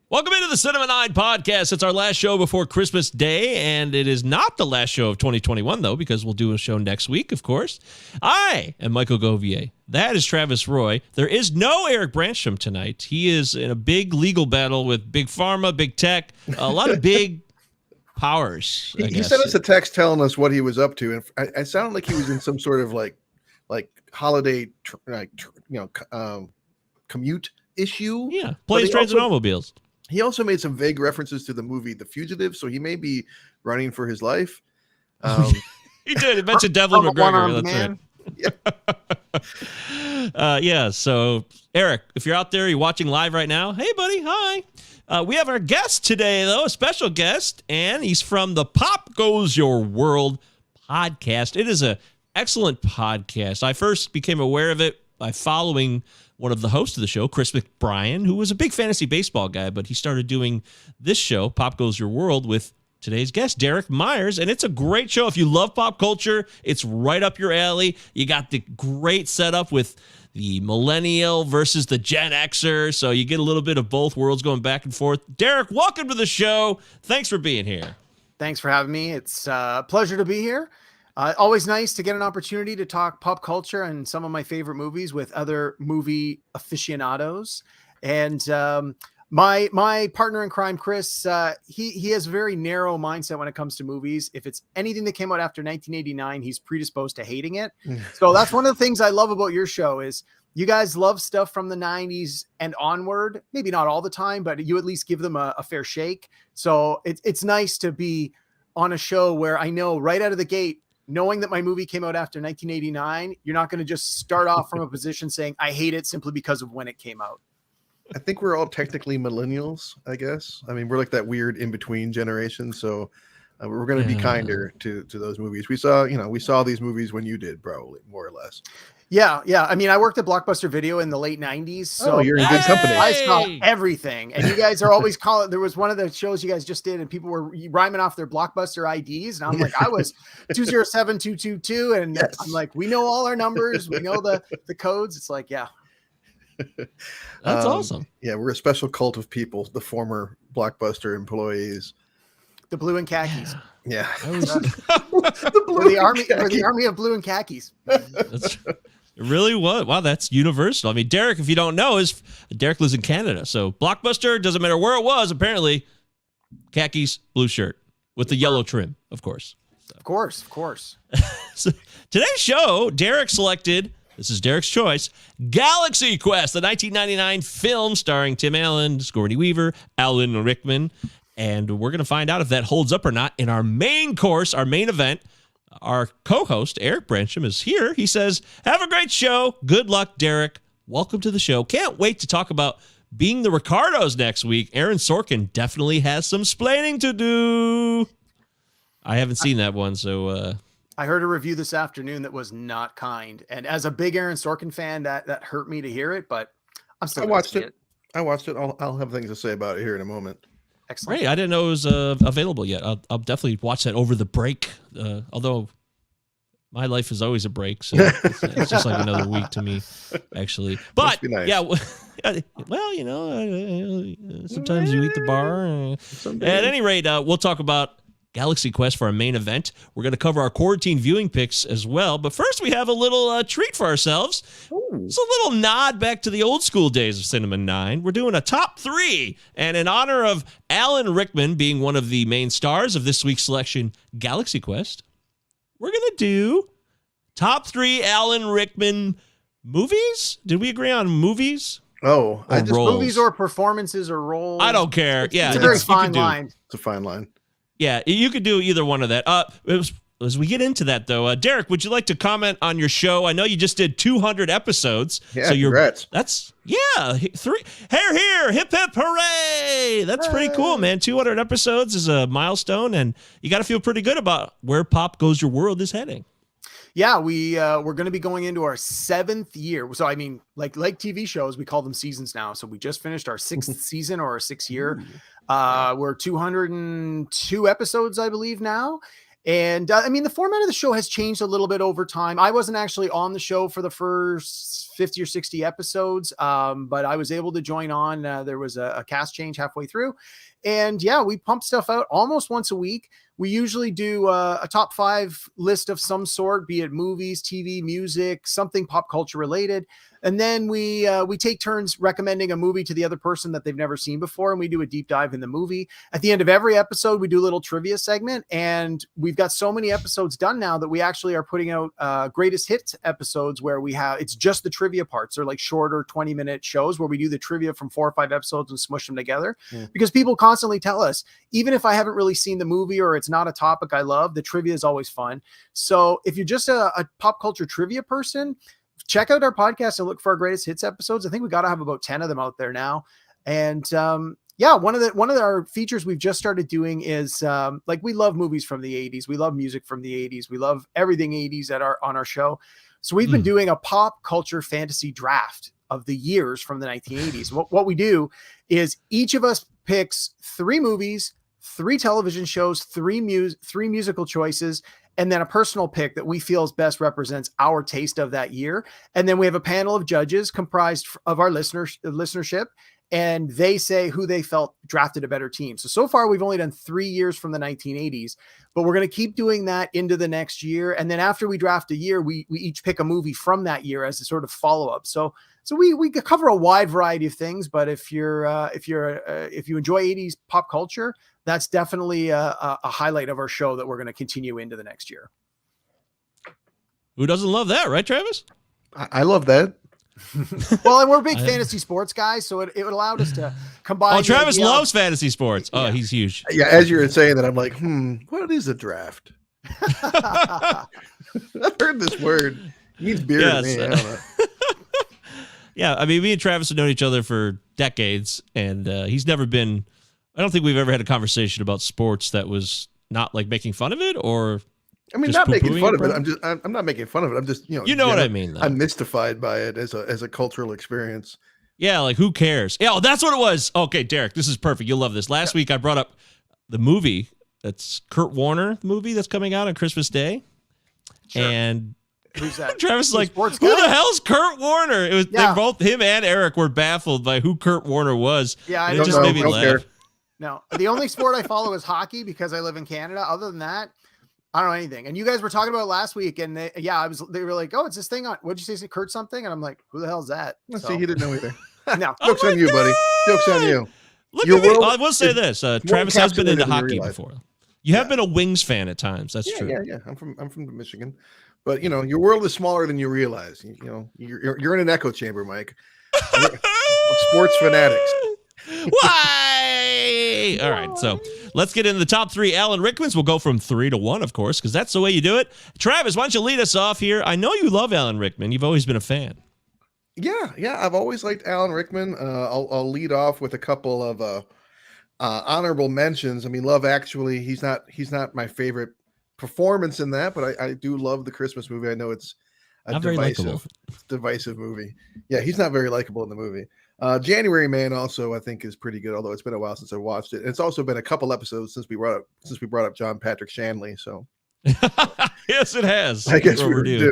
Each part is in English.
Welcome into the Cinema 9 podcast. It's our last show before Christmas Day, and it is not the last show of 2021, though, because we'll do a show next week, of course. I am Michael Govier. That is Travis Roy. There is no Eric Brancham tonight. He is in a big legal battle with Big Pharma, Big Tech, a lot of big powers. He sent us a text telling us what he was up to, and I sounded like he was in some sort of like holiday, commute issue. Yeah, planes, trains, and automobiles. He also made some vague references to the movie The Fugitive, so he may be running for his life. He did. He mentioned Devlin McGregor. That's right. Yeah. So, Eric, if you're out there, you're watching live right now. Hey, buddy. Hi. We have our guest today, though, a special guest, and he's from the Pop Goes Your World podcast. It is an excellent podcast. I first became aware of it by following one of the hosts of the show, Chris McBrien, who was a big fantasy baseball guy, but he started doing this show, Pop Goes Your World, with today's guest, Derrick Myers, and it's a great show. If you love pop culture, it's right up your alley. You got the great setup with the millennial versus the Gen Xer, so you get a little bit of both worlds going back and forth. Derrick, welcome to the show. Thanks for being here. Thanks for having me. It's a pleasure to be here. Always nice to get an opportunity to talk pop culture and some of my favorite movies with other movie aficionados. And my partner in crime, Chris, he has a very narrow mindset when it comes to movies. If it's anything that came out after 1989, he's predisposed to hating it. So that's one of the things I love about your show is you guys love stuff from the 90s and onward. Maybe not all the time, but you at least give them a fair shake. So it's nice to be on a show where I know right out of the gate, knowing that my movie came out after 1989, you're not going to just start off from a position saying, I hate it simply because of when it came out. I think we're all technically millennials, I guess. I mean, we're like that weird in-between generation. So we're going to be kinder to those movies. We saw these movies when you did, probably, more or less. Yeah. I mean, I worked at Blockbuster Video in the late 90s. So you're in good company. I saw everything. And you guys are always calling. There was one of the shows you guys just did, and people were rhyming off their Blockbuster IDs. And I'm like, I was 207222. And yes. I'm like, we know all our numbers. We know the codes. It's like, yeah. That's awesome. Yeah, we're a special cult of people, the former Blockbuster employees. The blue and khakis. Yeah. the army of blue and khakis. It really was. Wow, that's universal. I mean, Derrick, if you don't know, Derrick lives in Canada. So Blockbuster, doesn't matter where it was, apparently, khakis, blue shirt with the yellow trim, of course. So. Of course. So today's show, Derrick selected, this is Derrick's choice, Galaxy Quest, the 1999 film starring Tim Allen, Sigourney Weaver, Alan Rickman. And we're going to find out if that holds up or not in our main course, our main event. Our co-host, Eric Brancham, is here. He says, have a great show. Good luck, Derrick. Welcome to the show. Can't wait to talk about Being the Ricardos next week. Aaron Sorkin definitely has some splaining to do. I haven't seen that one, so... I heard a review this afternoon that was not kind. And as a big Aaron Sorkin fan, that hurt me to hear it, but I'm still I watched it. I'll have things to say about it here in a moment. Excellent. Great. I didn't know it was available yet. I'll definitely watch that over the break. Although my life is always a break, so it's just like another week to me, actually. But nice. Yeah, well, sometimes you eat the bar. At any rate, we'll talk about Galaxy Quest for our main event. We're going to cover our quarantine viewing picks as well. But first, we have a little treat for ourselves. Ooh. It's a little nod back to the old school days of Cinema 9. We're doing a top 3. And in honor of Alan Rickman being one of the main stars of this week's selection, Galaxy Quest, we're going to do top 3 Alan Rickman movies. Did we agree on movies? Oh, movies or performances or roles. I don't care. It's a very fine line. It's a fine line. Yeah, you could do either one of that. As we get into that, though, Derrick, would you like to comment on your show? I know you just did 200 episodes. Yeah, so congrats. That's 3. Here, hip, hip, hooray! That's pretty cool, man. 200 episodes is a milestone, and you got to feel pretty good about where Pop Goes Your World is heading. Yeah, we're going to be going into our 7th year. So, I mean, like TV shows, we call them seasons now. So we just finished our 6th season or our 6th year. We're 202 episodes, I believe now. And I mean, the format of the show has changed a little bit over time. I wasn't actually on the show for the first 50 or 60 episodes, but I was able to join on. There was a cast change halfway through. And yeah, we pump stuff out almost once a week. We usually do a top 5 list of some sort, be it movies, TV, music, something pop culture related. And then we take turns recommending a movie to the other person that they've never seen before. And we do a deep dive in the movie. At the end of every episode, we do a little trivia segment. And we've got so many episodes done now that we actually are putting out greatest hits episodes where it's just the trivia parts. They're like shorter 20-minute shows where we do the trivia from 4 or 5 episodes and smush them together. Because people constantly tell us, even if I haven't really seen the movie or it's not a topic I love, the trivia is always fun. So if you're just a pop culture trivia person, check out our podcast and look for our greatest hits episodes. I think we got to have about 10 of them out there now. And one of our features we've just started doing is like, we love movies from the 80s. We love music from the 80s. We love everything 80s on our show. So we've been doing a pop culture fantasy draft of the years from the 1980s. What we do is each of us picks 3 movies, 3 television shows, 3 musical choices, and then a personal pick that we feel best represents our taste of that year. And then we have a panel of judges comprised of our listenership, and they say who they felt drafted a better team. So far, we've only done 3 years from the 1980s, but we're going to keep doing that into the next year. And then after we draft a year, we each pick a movie from that year as a sort of follow-up. So we cover a wide variety of things, but if you enjoy 80s pop culture, that's definitely a highlight of our show that we're going to continue into the next year. Who doesn't love that, right, Travis? I love that. Well, and we're big fantasy sports guys, so it allowed us to combine. Oh, Travis loves fantasy sports. Oh, he's huge. Yeah, as you were saying that, I'm like, what is a draft? I've heard this word. It means beer to me. I don't know. Yeah, I mean, me and Travis have known each other for decades, and he's never been. I don't think we've ever had a conversation about sports that was not like making fun of it, or I mean, not making fun of it. I'm not making fun of it. I'm just, you know what I mean, though. I'm mystified by it as a cultural experience. Yeah, like who cares? Yeah, that's what it was. Okay, Derrick, this is perfect. You'll love this. Last week I brought up the movie that's Kurt Warner, the movie that's coming out on Christmas Day, and who's that? Travis is like, who the hell's Kurt Warner? It was they're both him and Eric were baffled by who Kurt Warner was. Yeah, I just made me laugh. No, the only sport I follow is hockey because I live in Canada. Other than that, I don't know anything. And you guys were talking about it last week, and they were like, "Oh, it's this thing on." What'd you say? Kurt something? And I'm like, "Who the hell is that?" See, he didn't know either. No, jokes on you, buddy. Jokes on you. Look at me. I will say this: Travis has been into hockey before. You have been a Wings fan at times. That's true. Yeah. I'm from Michigan, but your world is smaller than you realize. You're in an echo chamber, Mike. Sports fanatics. Why? All right, so let's get into the top 3 Alan Rickmans. We'll go from 3 to 1, of course, because that's the way you do it. Travis, why don't you lead us off here? I know you love Alan Rickman. You've always been a fan. Yeah. I've always liked Alan Rickman. I'll lead off with a couple of honorable mentions. I mean, Love Actually. He's not my favorite performance in that, but I do love the Christmas movie. I know it's a divisive movie. Yeah, he's not very likable in the movie. January Man also I think is pretty good, although it's been a while since I watched it. It's also been a couple episodes since we brought up John Patrick Shanley. So yes, it has. I guess we're due.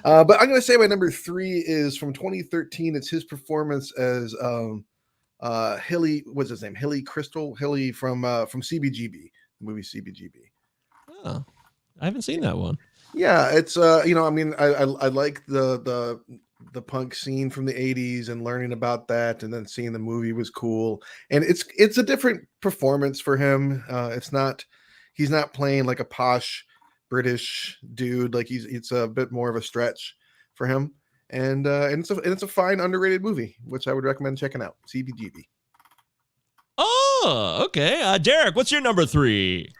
But I'm going to say my number 3 is from 2013. It's his performance as Hilly. What's his name? Hilly Crystal. Hilly from CBGB, the movie CBGB. Oh, I haven't seen that one. Yeah, it's I mean, I like the punk scene from the 80s and learning about that, and then seeing the movie was cool. And it's a different performance for him. He's not playing like a posh British dude. Like it's a bit more of a stretch for him. And it's a fine underrated movie, which I would recommend checking out. CBGB. Oh, okay. Derrick, what's your number 3?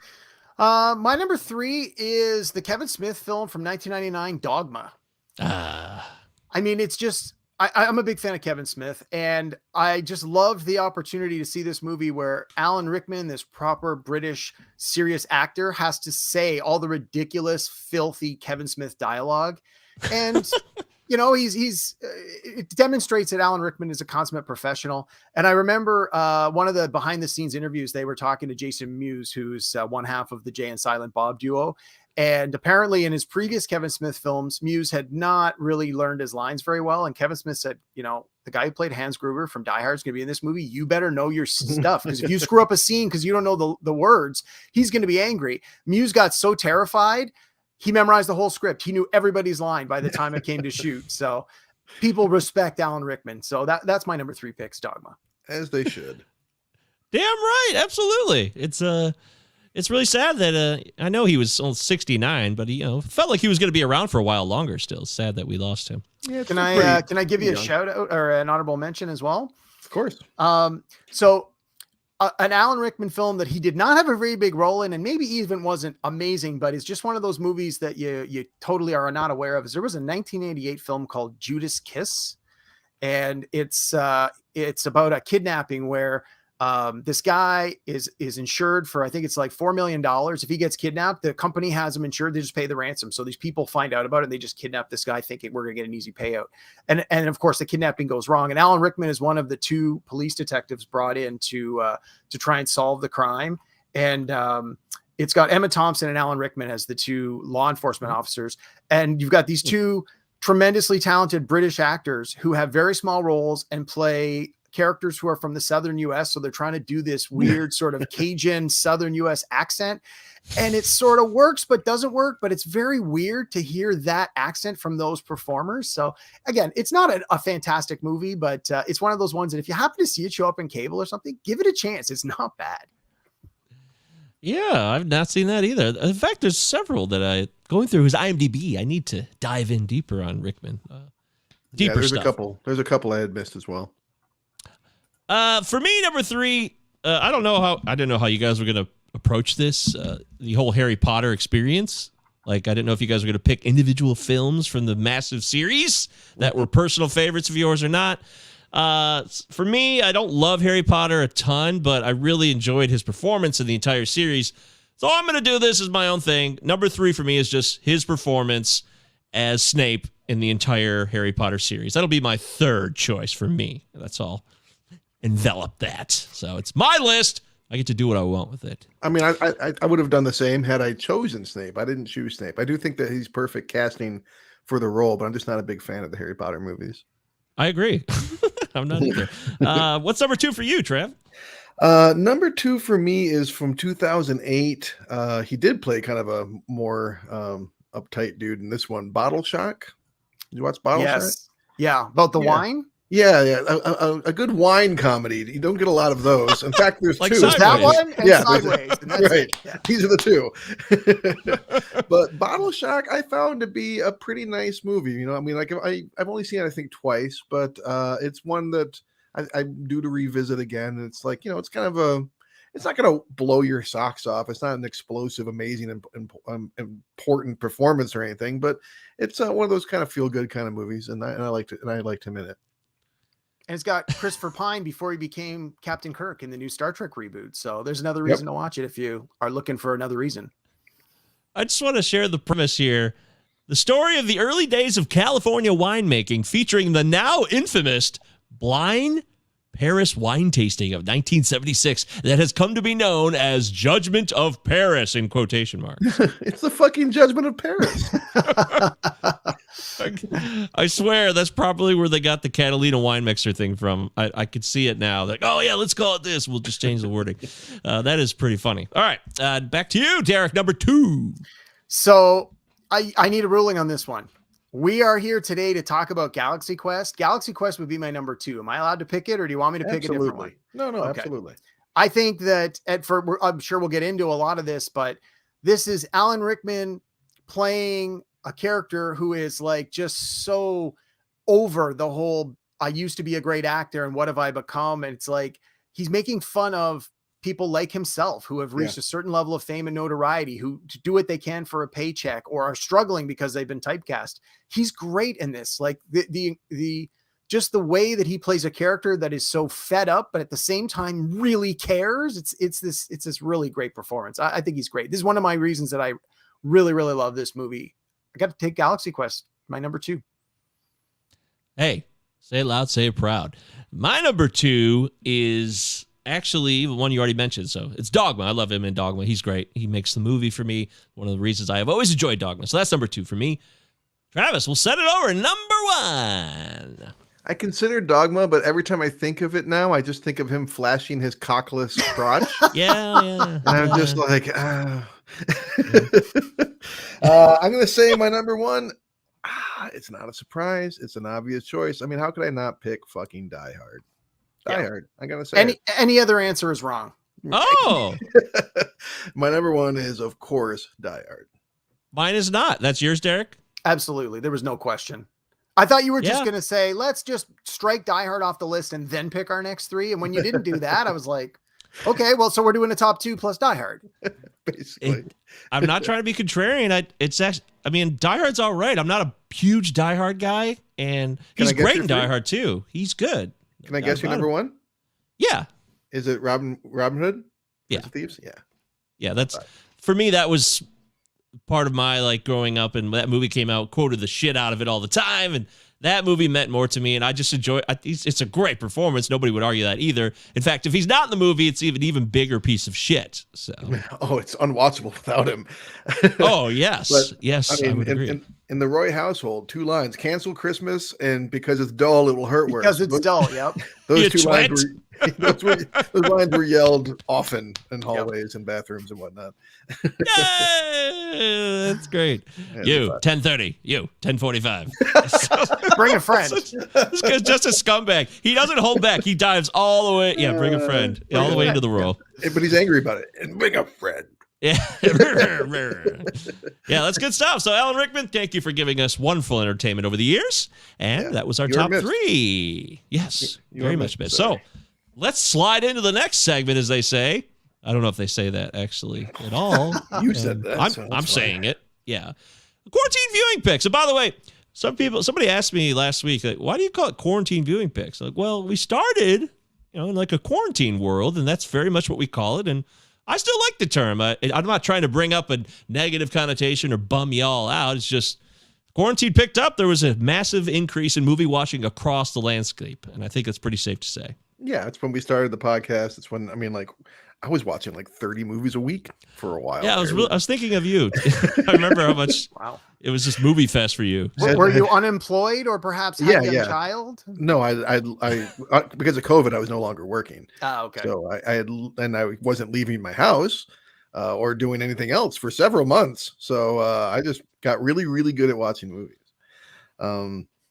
My number 3 is the Kevin Smith film from 1999, Dogma. I mean, it's just, I'm a big fan of Kevin Smith, and I just loved the opportunity to see this movie where Alan Rickman, this proper British serious actor, has to say all the ridiculous, filthy Kevin Smith dialogue. And it demonstrates that Alan Rickman is a consummate professional. And I remember one of the behind the scenes interviews, they were talking to Jason Mewes, who's one half of the Jay and Silent Bob duo. And apparently in his previous Kevin Smith films, Mewes had not really learned his lines very well. And Kevin Smith said, the guy who played Hans Gruber from Die Hard is going to be in this movie. You better know your stuff, because if you screw up a scene because you don't know the words, he's going to be angry. Mewes got so terrified, he memorized the whole script. He knew everybody's line by the time it came to shoot. So people respect Alan Rickman. So that's my number 3 picks, Dogma. As they should. Damn right. Absolutely. It's really sad that I know he was only 69, but he felt like he was going to be around for a while longer still. Sad that we lost him. Yeah, can I give you a shout out or an honorable mention as well? Of course. So an Alan Rickman film that he did not have a very big role in, and maybe even wasn't amazing, but it's just one of those movies that you totally are not aware of. Is there was a 1988 film called Judas Kiss, and it's about a kidnapping where this guy is insured for, I think it's like $4 million. If he gets kidnapped, the company has him insured. They just pay the ransom. So these people find out about it and they just kidnap this guy thinking we're going to get an easy payout. And of course the kidnapping goes wrong. And Alan Rickman is one of the 2 police detectives brought in to try and solve the crime. And it's got Emma Thompson and Alan Rickman as the 2 law enforcement officers. And you've got these 2 tremendously talented British actors who have very small roles and play characters who are from the southern US. So they're trying to do this weird sort of Cajun southern US accent. And it sort of works, but doesn't work. But it's very weird to hear that accent from those performers. So again, it's not a fantastic movie, but it's one of those ones that if you happen to see it show up in cable or something, give it a chance. It's not bad. Yeah, I've not seen that either. In fact, there's several that going through his IMDb. I need to dive in deeper on Rickman. There's stuff. There's a couple I had missed as well. For me, number 3, I don't know how you guys were going to approach this, the whole Harry Potter experience. Like, I didn't know if you guys were going to pick individual films from the massive series that were personal favorites of yours or not. For me, I don't love Harry Potter a ton, but I really enjoyed his performance in the entire series. So I'm going to do this as my own thing. Number 3 for me is just his performance as Snape in the entire Harry Potter series. That'll be my 3rd choice for me. That's all. Envelop that. So it's my list. I get to do what I want with it. I mean, I would have done the same had I chosen Snape. I didn't choose Snape. I do think that he's perfect casting for the role, but I'm just not a big fan of the Harry Potter movies. I agree. I'm not either. What's number 2 for you, Trev? Number 2 for me is from 2008. He did play kind of a more uptight dude in this one, Bottle Shock. Did you watch Bottle Shock? Yeah, about the wine. Yeah. A good wine comedy. You don't get a lot of those. In fact, there's like 2. Sideways. That one and Yeah, Sideways. And that's right. Yeah. These are the 2. But Bottle Shock, I found to be a pretty nice movie. I mean, like I've only seen it, I think, twice, but it's one that I'm due to revisit again. And it's like, it's kind of it's not going to blow your socks off. It's not an explosive, amazing, important performance or anything, but it's one of those kind of feel good kind of movies. And I liked it, and I liked him in it. And it's got Christopher Pine before he became Captain Kirk in the new Star Trek reboot. So there's another reason to watch it if you are looking for another reason. I just want to share the premise here. The story of the early days of California winemaking, featuring the now infamous blind Paris wine tasting of 1976 that has come to be known as Judgment of Paris, in quotation marks. It's the fucking Judgment of Paris. I swear that's probably where they got the Catalina wine mixer thing from. I could see it now. Like, oh yeah, let's call it this. We'll just change the wording. That is pretty funny. All right, back to you, Derrick, number 2. So I need a ruling on this one. We are here today to talk about Galaxy Quest. Galaxy Quest would be my number 2. Am I allowed to pick it, or do you want me to pick a different one? No, Okay. Absolutely. I think that I'm sure we'll get into a lot of this, but this is Alan Rickman playing a character who is like just so over the whole, I used to be a great actor and what have I become? And it's like, he's making fun of people like himself who have reached a certain level of fame and notoriety, who do what they can for a paycheck or are struggling because they've been typecast. He's great in this. Like the just the way that he plays a character that is so fed up, but at the same time really cares. It's this really great performance. I think he's great. This is one of my reasons that I really, really love this movie. I got to take Galaxy Quest, my number 2. Hey, say it loud, say it proud. My number 2 is actually the one you already mentioned. So it's Dogma. I love him in Dogma. He's great. He makes the movie for me. One of the reasons I have always enjoyed Dogma. So that's number 2 for me. Travis, we'll set it over. Number 1. I consider Dogma, but every time I think of it now, I just think of him flashing his cockless crotch. Yeah. And I'm just like, I'm going to say my number 1. It's not a surprise. It's an obvious choice. I mean, how could I not pick fucking Die Hard? Die Hard. I got to say any other answer is wrong. Oh. My number 1 is, of course, Die Hard. Mine is not. That's yours, Derrick? Absolutely. There was no question. I thought you were just going to say, let's just strike Die Hard off the list and then pick our next 3. And when you didn't do that, I was like, okay, well, so we're doing a top 2 plus Die Hard. Basically. I'm not trying to be contrarian. It's actually, I mean, Die Hard's all right. I'm not a huge Die Hard guy, and he's great in Die Hard too. He's good. Can I guess your number 1? Yeah. Is it Robin Hood? Yeah. Thieves? Yeah. Yeah, that's for me. That was part of my like growing up, and that movie came out, quoted the shit out of it all the time, and that movie meant more to me, and I just enjoy it. It's a great performance. Nobody would argue that either. In fact, if he's not in the movie, it's an even bigger piece of shit. So, it's unwatchable without him. Oh, yes. But, yes, I would agree. In the Roy household, 2 lines: cancel Christmas, and because it's dull, it will hurt worse. Because it's dull, yep. Those 2 lines those lines were yelled often in hallways and bathrooms and whatnot. Yay! That's great. You, 10:30. You, 10:45. Bring a friend. This guy's just a scumbag. He doesn't hold back. He dives all the way. Yeah, bring a friend. All the way into the role. But he's angry about it. And bring a friend. Yeah. Yeah, that's good stuff. So, Alan Rickman, thank you for giving us wonderful entertainment over the years. And that was our top 3. Yes, very much missed. So, let's slide into the next segment, as they say. I don't know if they say that actually at all. You said that. I'm saying it. Yeah. Quarantine viewing picks. And by the way, somebody asked me last week, like, why do you call it quarantine viewing picks? Like, well, we started, in like a quarantine world, and that's very much what we call it. And I still like the term. I'm not trying to bring up a negative connotation or bum y'all out. It's just quarantine picked up. There was a massive increase in movie watching across the landscape. And I think that's pretty safe to say. Yeah, it's when we started the podcast. It's when, I was watching like 30 movies a week for a while. Yeah, I was thinking of you. I remember how much it was just movie fest for you. Were you unemployed or perhaps had a young child? No, I because of COVID, I was no longer working. Oh, okay. So I wasn't leaving my house or doing anything else for several months. So I just got really, really good at watching movies.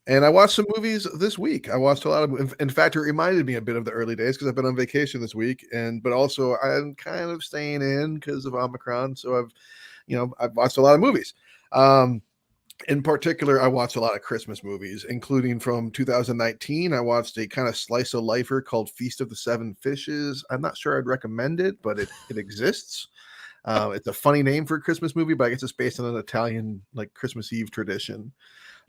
And I watched some movies this week. I watched a lot of, in fact, it reminded me a bit of the early days because I've been on vacation this week, but also I'm kind of staying in because of Omicron. So I've watched a lot of movies. In particular, I watched a lot of Christmas movies, including from 2019. I watched a kind of slice of lifer called Feast of the Seven Fishes. I'm not sure I'd recommend it, but it exists. It's a funny name for a Christmas movie, but I guess it's based on an Italian like Christmas Eve tradition.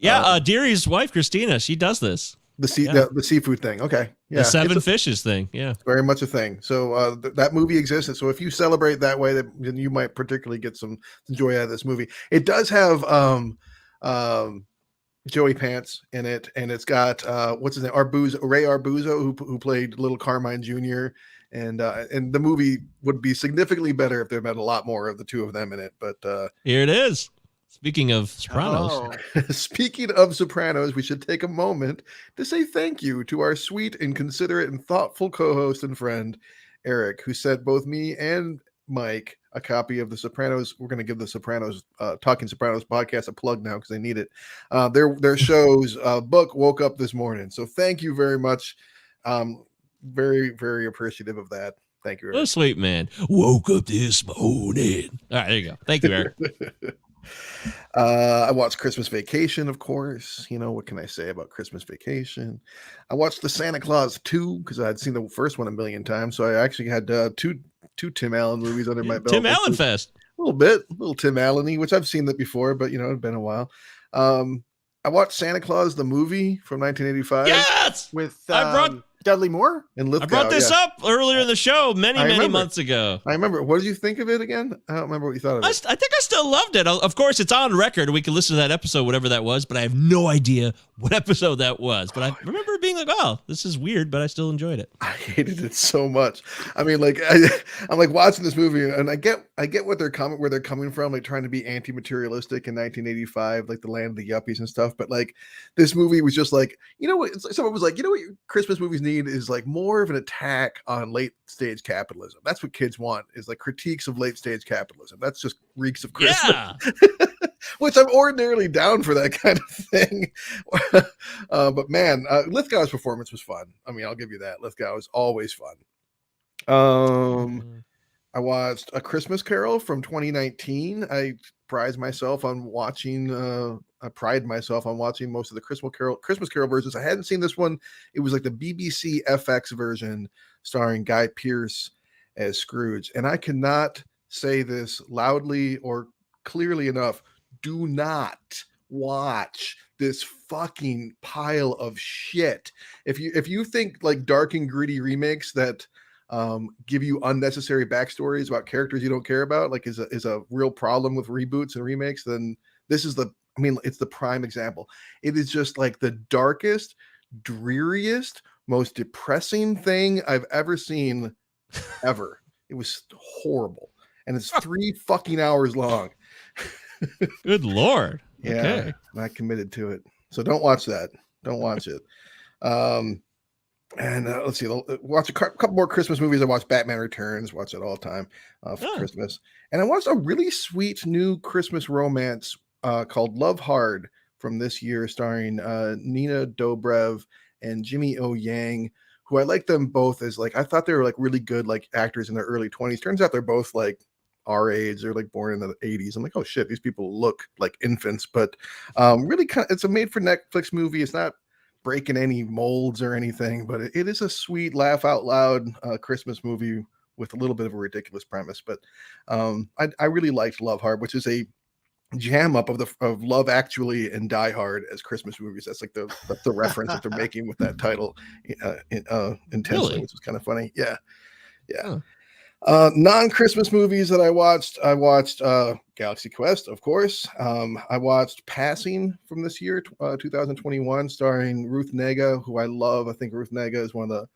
Yeah, Deary's wife, Christina, she does this. The seafood thing. Okay. Yeah. The seven fishes thing. Yeah. It's very much a thing. So that movie exists. So if you celebrate that way, then you might particularly get some joy out of this movie. It does have Joey Pants in it, and it's got what's his name? Ray Arbuzo, who played Little Carmine Jr. And the movie would be significantly better if there had been a lot more of the two of them in it. But here it is. Speaking of Sopranos. Speaking of Sopranos, we should take a moment to say thank you to our sweet and considerate and thoughtful co-host and friend, Eric, who sent both me and Mike a copy of The Sopranos. We're going to give the Sopranos, Talking Sopranos podcast a plug now because they need it. Their show's book woke up this morning. So thank you very much. Very, very appreciative of that. Thank you, Eric. Oh, sweet man. Woke up this morning. All right, there you go. Thank you, Eric. I watched Christmas Vacation, of course. What can I say about Christmas Vacation? I watched the Santa Claus 2 because I had seen the first one a million times. So I actually had two Tim Allen movies under my belt. Tim Allen Fest. A little Tim Allen-y, which I've seen that before, but it'd been a while. I watched Santa Claus the movie from 1985. Yes, with Dudley Moore? in Lithgow. I brought this up earlier in the show many months ago. I remember. What did you think of it again? I don't remember what you thought of it. I think I still loved it. Of course, it's on record. We can listen to that episode, whatever that was, but I have no idea what episode that was. But I remember being like, oh, this is weird, but I still enjoyed it. I hated it so much. I mean, like, I'm like watching this movie, and I get where they're coming from, like trying to be anti-materialistic in 1985, like the land of the yuppies and stuff. But like, this movie was just like, you know what? Someone was like, you know what Christmas movies need is like more of an attack on late stage capitalism. That's what kids want, is like critiques of late stage capitalism. That's just reeks of Christmas. Yeah. Which I'm ordinarily down for that kind of thing. But man, Lithgow's performance was fun. I mean, I'll give you that. Lithgow is always fun. I watched A Christmas Carol from 2019. I pride myself on watching most of the Christmas Carol versions. I hadn't seen this one. It was like the BBC FX version starring Guy Pearce as Scrooge. And I cannot say this loudly or clearly enough. Do not watch this fucking pile of shit. If you think like dark and gritty remakes that give you unnecessary backstories about characters you don't care about, like is a real problem with reboots and remakes, then this is it's the prime example. It is just like the darkest, dreariest, most depressing thing I've ever seen ever. It was horrible. And it's 3 fucking hours long. Good Lord. Yeah, okay. I committed to it. So don't watch that. Don't watch it. And let's see. Watch a couple more Christmas movies. I watched Batman Returns. Watch it all the time for Christmas. And I watched a really sweet new Christmas romance called Love Hard from this year, starring Nina Dobrev and Jimmy O Yang, who I like them both as like, I thought they were like really good like actors in their early 20s. Turns out they're both like our age. They're like born in the 80s. I'm like, oh shit, these people look like infants. But really it's a made for Netflix movie. It's not breaking any molds or anything, but it is a sweet laugh out loud Christmas movie with a little bit of a ridiculous premise. But I really liked Love Hard, which is a jam up of Love Actually and Die Hard as Christmas movies. That's the reference that they're making with that title intensely, Really? which was kind of funny. Yeah. Huh. Non-Christmas movies that I watched Galaxy Quest, of course. I watched Passing from this year, 2021, starring Ruth Negga, who I love. I think Ruth Negga is one of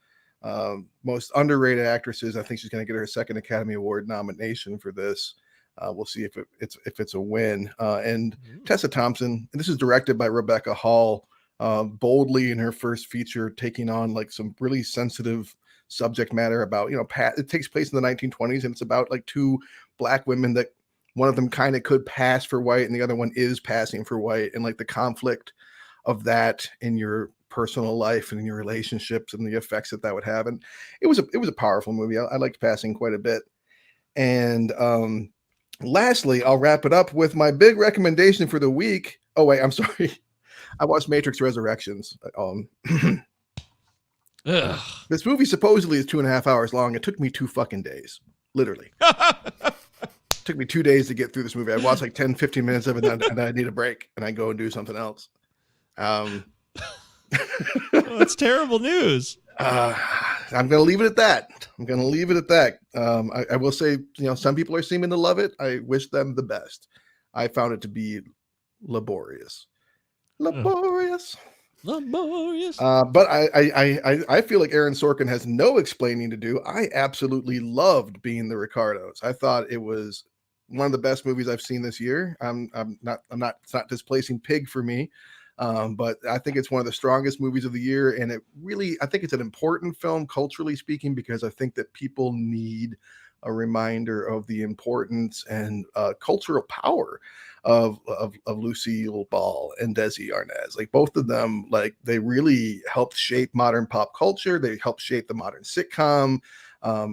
the most underrated actresses. I think she's going to get her second Academy Award nomination for this. We'll see if it's a win. And Tessa Thompson, and this is directed by Rebecca Hall, boldly in her first feature, taking on like some really sensitive subject matter about, it takes place in the 1920s, and it's about like 2 Black women that one of them kind of could pass for white and the other one is passing for white, and like the conflict of that in your personal life and in your relationships and the effects that would have. And it was a powerful movie. I liked Passing quite a bit. And lastly, I'll wrap it up with my big recommendation for the week. Oh wait, I'm sorry. I watched Matrix Resurrections. This movie supposedly is 2.5 hours long. It took me 2 fucking days, literally. It took me 2 days to get through this movie. I watched like 10, 15 minutes of it, and I need a break, and I go and do something else. Well, that's terrible news. I'm going to leave it at that. I will say, some people are seeming to love it. I wish them the best. I found it to be laborious. But I feel like Aaron Sorkin has no explaining to do. I absolutely loved Being the Ricardos. I thought it was one of the best movies I've seen this year. It's not displacing Pig for me. But I think it's one of the strongest movies of the year. And I think it's an important film, culturally speaking, because I think that people need a reminder of the importance and cultural power of Lucille Ball and Desi Arnaz. Like both of them, like they really helped shape modern pop culture. They helped shape the modern sitcom. I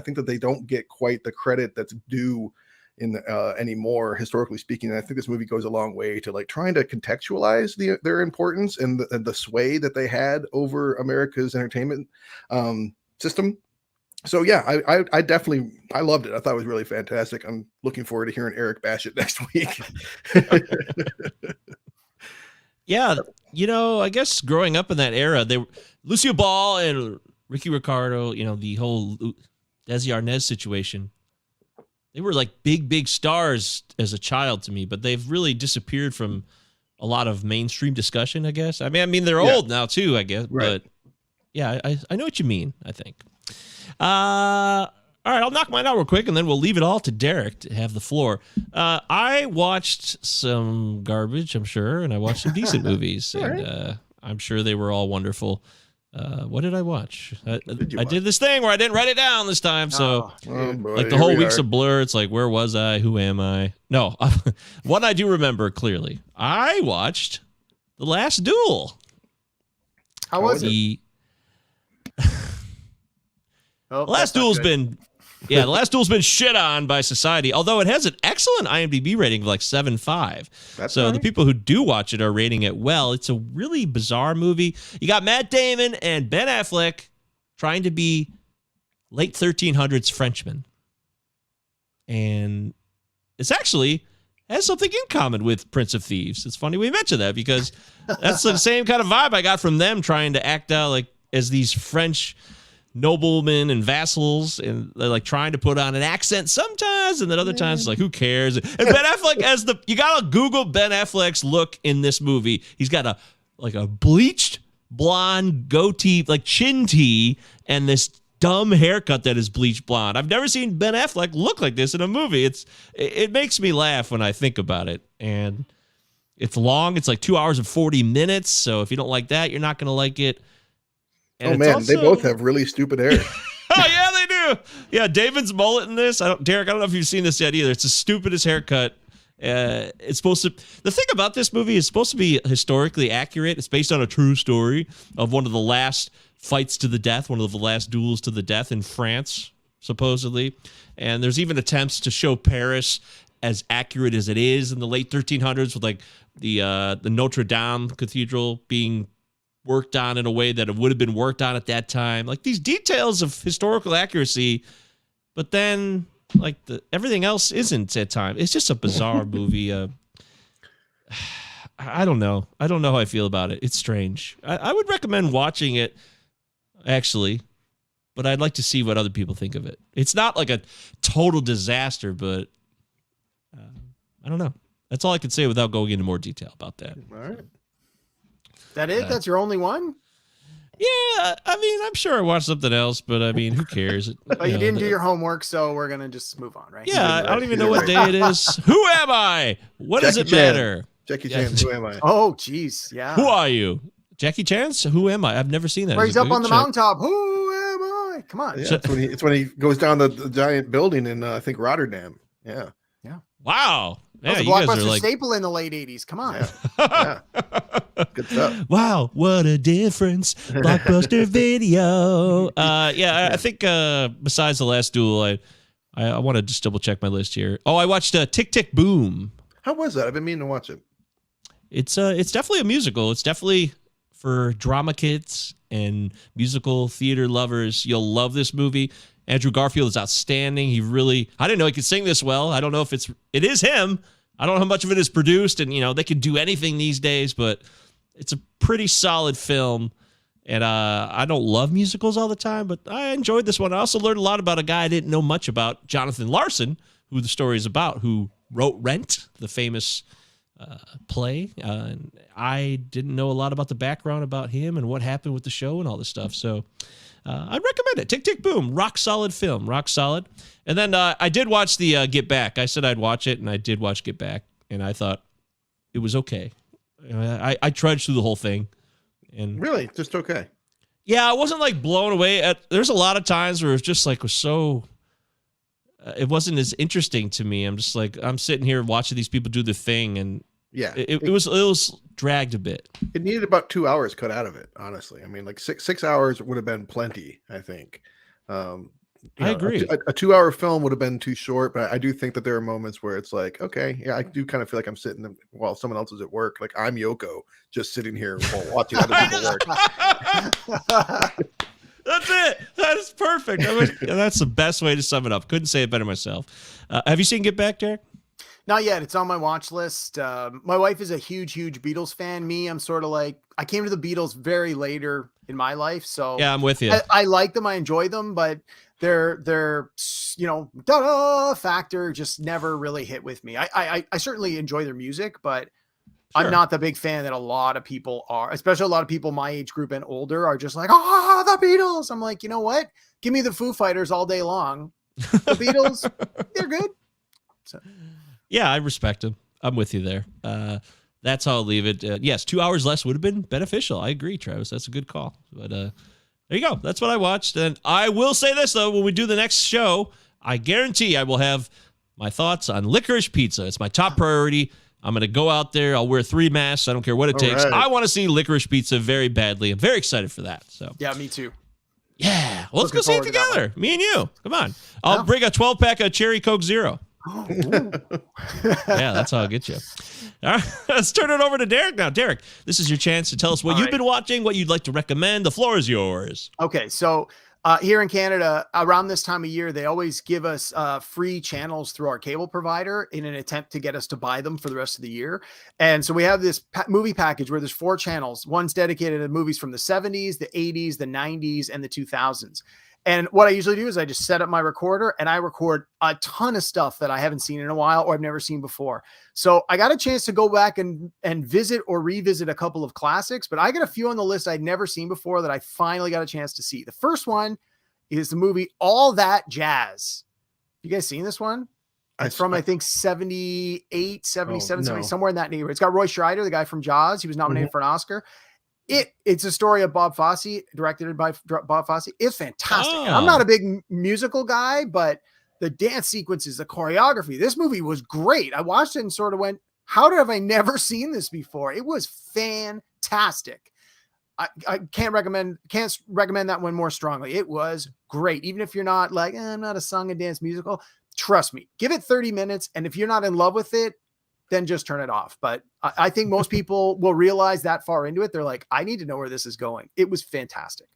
think that they don't get quite the credit that's due in anymore, historically speaking. And I think this movie goes a long way to like trying to contextualize their importance and the sway that they had over America's entertainment system. So yeah, I definitely loved it. I thought it was really fantastic. I'm looking forward to hearing Eric bash it next week. Yeah, I guess growing up in that era, Lucio Ball and Ricky Ricardo, the whole Desi Arnaz situation, they were like big stars as a child to me, but they've really disappeared from a lot of mainstream discussion, I guess. I mean, they're old now too, I guess, right. but yeah, I know what you mean, I think. All right, I'll knock mine out real quick, and then we'll leave it all to Derrick to have the floor. I watched some garbage, I'm sure, and I watched some decent movies, and I'm sure they were all wonderful. What did I watch? I did this thing where I didn't write it down this time, so like the whole week's a blur. It's like, where was I? Who am I? No, what I do remember clearly, I watched The Last Duel. How was it? The Last Duel's been shit on by society, although it has an excellent IMDb rating of like 7.5. So the people who do watch it are rating it well. It's a really bizarre movie. You got Matt Damon and Ben Affleck trying to be late 1300s Frenchmen. And it's actually has something in common with Prince of Thieves. It's funny we mentioned that because that's the same kind of vibe I got from them trying to act out like as these French noblemen and vassals, and they're like trying to put on an accent sometimes, and then other times like who cares? And Ben Affleck you gotta Google Ben Affleck's look in this movie. He's got a bleached blonde goatee, like chin tee, and this dumb haircut that is bleached blonde. I've never seen Ben Affleck look like this in a movie. It makes me laugh when I think about it, and it's long. It's like 2 hours and 40 minutes. So if you don't like that, you're not gonna like it. And they both have really stupid hair. Oh, yeah, they do. Yeah, David's mullet in this. Derrick, I don't know if you've seen this yet either. It's the stupidest haircut. It's supposed to. The thing about this movie is supposed to be historically accurate. It's based on a true story of one of the last fights to the death, one of the last duels to the death in France, supposedly. And there's even attempts to show Paris as accurate as it is in the late 1300s, with like the Notre Dame Cathedral being worked on in a way that it would have been worked on at that time. Like these details of historical accuracy, but then like everything else isn't at time. It's just a bizarre movie. I don't know. I don't know how I feel about it. It's strange. I would recommend watching it, actually, but I'd like to see what other people think of it. It's not like a total disaster, but I don't know. That's all I can say without going into more detail about that. All right. That it? That's your only one? Yeah, I mean, I'm sure I watched something else, but I mean, who cares? But you didn't do your homework, so we're going to just move on, right? Yeah, I don't even know what day it is. Who am I? What does it matter? Jackie Chan, who am I? Oh, geez, yeah. Who are you? Jackie Chan's Who Am I? I've never seen that. Where he's up on the mountaintop. Who am I? Come on. Yeah, it's when he goes down the giant building in, I think, Rotterdam. Yeah. Yeah. Wow. That was a blockbuster staple in the late 80s. Come on. Yeah. Good stuff. Wow, what a difference. Blockbuster video. I think besides The Last Duel, I want to just double check my list here. Oh, I watched Tick Tick Boom. How was that? I've been meaning to watch it. It's definitely a musical. It's definitely for drama kids and musical theater lovers. You'll love this movie. Andrew Garfield is outstanding. I didn't know he could sing this well. I don't know if it is him. I don't know how much of it is produced, and they can do anything these days, but it's a pretty solid film. And I don't love musicals all the time, but I enjoyed this one. I also learned a lot about a guy I didn't know much about, Jonathan Larson, who the story is about, who wrote Rent, the famous play. And I didn't know a lot about the background about him and what happened with the show and all this stuff. So I'd recommend it. Tick, Tick, Boom. Rock solid film. Rock solid. And then I did watch the Get Back. I said I'd watch it, and I did watch Get Back, and I thought it was okay. I trudged through the whole thing. And really? Just okay? Yeah, I wasn't like blown away. There's a lot of times where it was just like it wasn't as interesting to me. I'm just like, I'm sitting here watching these people do the thing, and yeah, it was dragged a bit. It needed about 2 hours cut out of it, honestly. I mean, like six hours would have been plenty, I think. I agree. A 2 hour film would have been too short, but I do think that there are moments where it's like, okay, yeah, I do kind of feel like I'm sitting while someone else is at work. Like I'm Yoko, just sitting here while watching other people work. That's it. That is perfect. That's the best way to sum it up. Couldn't say it better myself. Have you seen Get Back, Derrick? Not yet. It's on my watch list. My wife is a huge Beatles fan. Me, I'm sort of like, I came to the Beatles very later in my life. So yeah, I'm with you. I like them. I enjoy them, but their da-da factor just never really hit with me. I certainly enjoy their music, but I'm not the big fan that a lot of people are, especially a lot of people my age group and older are just like, oh, the Beatles. I'm like, you know what? Give me the Foo Fighters all day long. The Beatles, they're good. So. Yeah, I respect them. I'm with you there. That's how I'll leave it. Yes, 2 hours less would have been beneficial. I agree, Travis. That's a good call. But there you go. That's what I watched. And I will say this, though. When we do the next show, I guarantee I will have my thoughts on licorice pizza. It's my top priority. I'm going to go out there. I'll wear 3 masks. I don't care what it takes. Right. I want to see licorice pizza very badly. I'm very excited for that. So yeah, me too. Yeah. Well, let's go see it together. Me and you. Come on. I'll bring a 12-pack of Cherry Coke Zero. Yeah, that's how I'll get you. All right, let's turn it over to Derrick now. Derrick, this is your chance to tell us what you've been watching, what you'd like to recommend. The floor is yours. Okay, so here in Canada, around this time of year, they always give us free channels through our cable provider in an attempt to get us to buy them for the rest of the year. And so we have this movie package where there's 4 channels. One's dedicated to movies from the 70s, the 80s, the 90s, and the 2000s. And what I usually do is I just set up my recorder and I record a ton of stuff that I haven't seen in a while or I've never seen before. So I got a chance to go back and visit or revisit a couple of classics, but I got a few on the list I'd never seen before that I finally got a chance to see. The first one is the movie All That Jazz. You guys seen this one? It's from, I think, 78, 77, 70, somewhere in that neighborhood. It's got Roy Scheider, the guy from Jaws. He was nominated for an Oscar. It's a story of Bob Fosse, directed by Bob Fosse. It's fantastic. And I'm not a big musical guy, but the dance sequences, the choreography, this movie was great. I watched it and sort of went, how have I never seen this before? It was fantastic. I can't recommend that one more strongly. It was great. Even if you're not like, I'm not a song and dance musical, trust me, give it 30 minutes. And if you're not in love with it, then just turn it off. But I think most people will realize that far into it. They're like, I need to know where this is going. It was fantastic.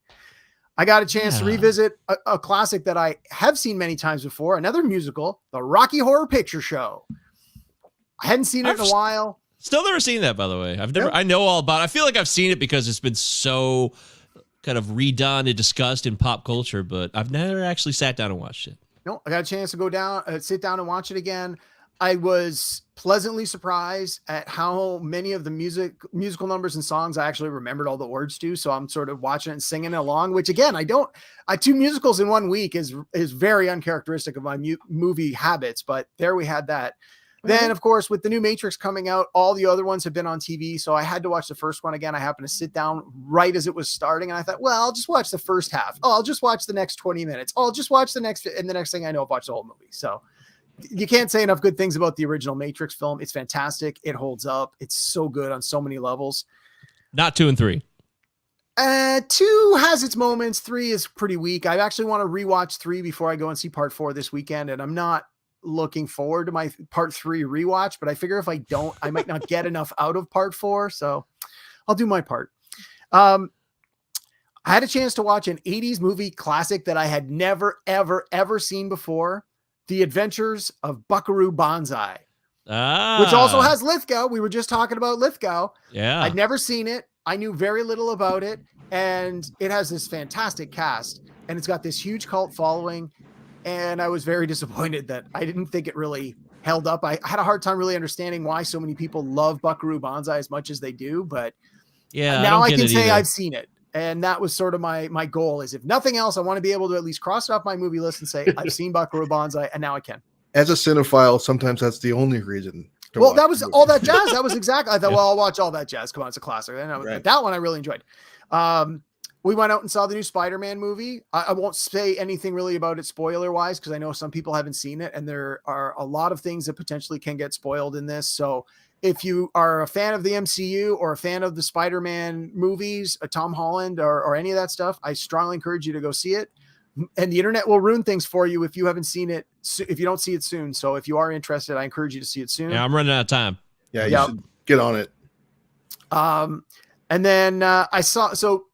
I got a chance to revisit a classic that I have seen many times before, another musical, The Rocky Horror Picture Show. I hadn't seen it in a while. Still never seen that, by the way. I know all about it. I feel like I've seen it because it's been so kind of redone and discussed in pop culture, but I've never actually sat down and watched it. No, I got a chance to sit down and watch it again. I was pleasantly surprised at how many of the musical numbers and songs I actually remembered all the words to. So I'm sort of watching it and singing along, which again, 2 musicals in 1 week is very uncharacteristic of my movie habits, but there we had that. Then of course, with the new Matrix coming out, all the other ones have been on TV. So I had to watch the first one again. I happened to sit down right as it was starting. And I thought, well, I'll just watch the first half. Oh, I'll just watch the next 20 minutes. Oh, I'll just watch the next, and the next thing I know, I've watched the whole movie. So you can't say enough good things about the original Matrix film. It's fantastic. It holds up. It's so good on so many levels. Not 2 and 3. 2 has its moments. 3 is pretty weak. I actually want to rewatch 3 before I go and see part 4 this weekend. And I'm not looking forward to my part 3 rewatch, but I figure if I don't, I might not get enough out of part 4. So I'll do my part. I had a chance to watch an 80s movie classic that I had never, ever, ever seen before. The Adventures of Buckaroo Banzai, which also has Lithgow. We were just talking about Lithgow. Yeah. I'd never seen it. I knew very little about it. And it has this fantastic cast. And it's got this huge cult following. And I was very disappointed that I didn't think it really held up. I had a hard time really understanding why so many people love Buckaroo Banzai as much as they do. But yeah, now I can say I've seen it. And that was sort of my goal is if nothing else, I want to be able to at least cross it off my movie list and say, I've seen Buckaroo Banzai and now I can. As a cinephile, sometimes that's the only reason. Well, that was All That Jazz. That was exactly, I thought, well, I'll watch All That Jazz. Come on, it's a classic. And that one I really enjoyed. We went out and saw the new Spider-Man movie. I won't say anything really about it spoiler wise, because I know some people haven't seen it and there are a lot of things that potentially can get spoiled in this. So if you are a fan of the MCU or a fan of the Spider-Man movies, Tom Holland or any of that stuff, I strongly encourage you to go see it. And the internet will ruin things for you if you haven't seen it, if you don't see it soon. So if you are interested, I encourage you to see it soon. Yeah, I'm running out of time. Yeah, you should get on it. And then I saw, so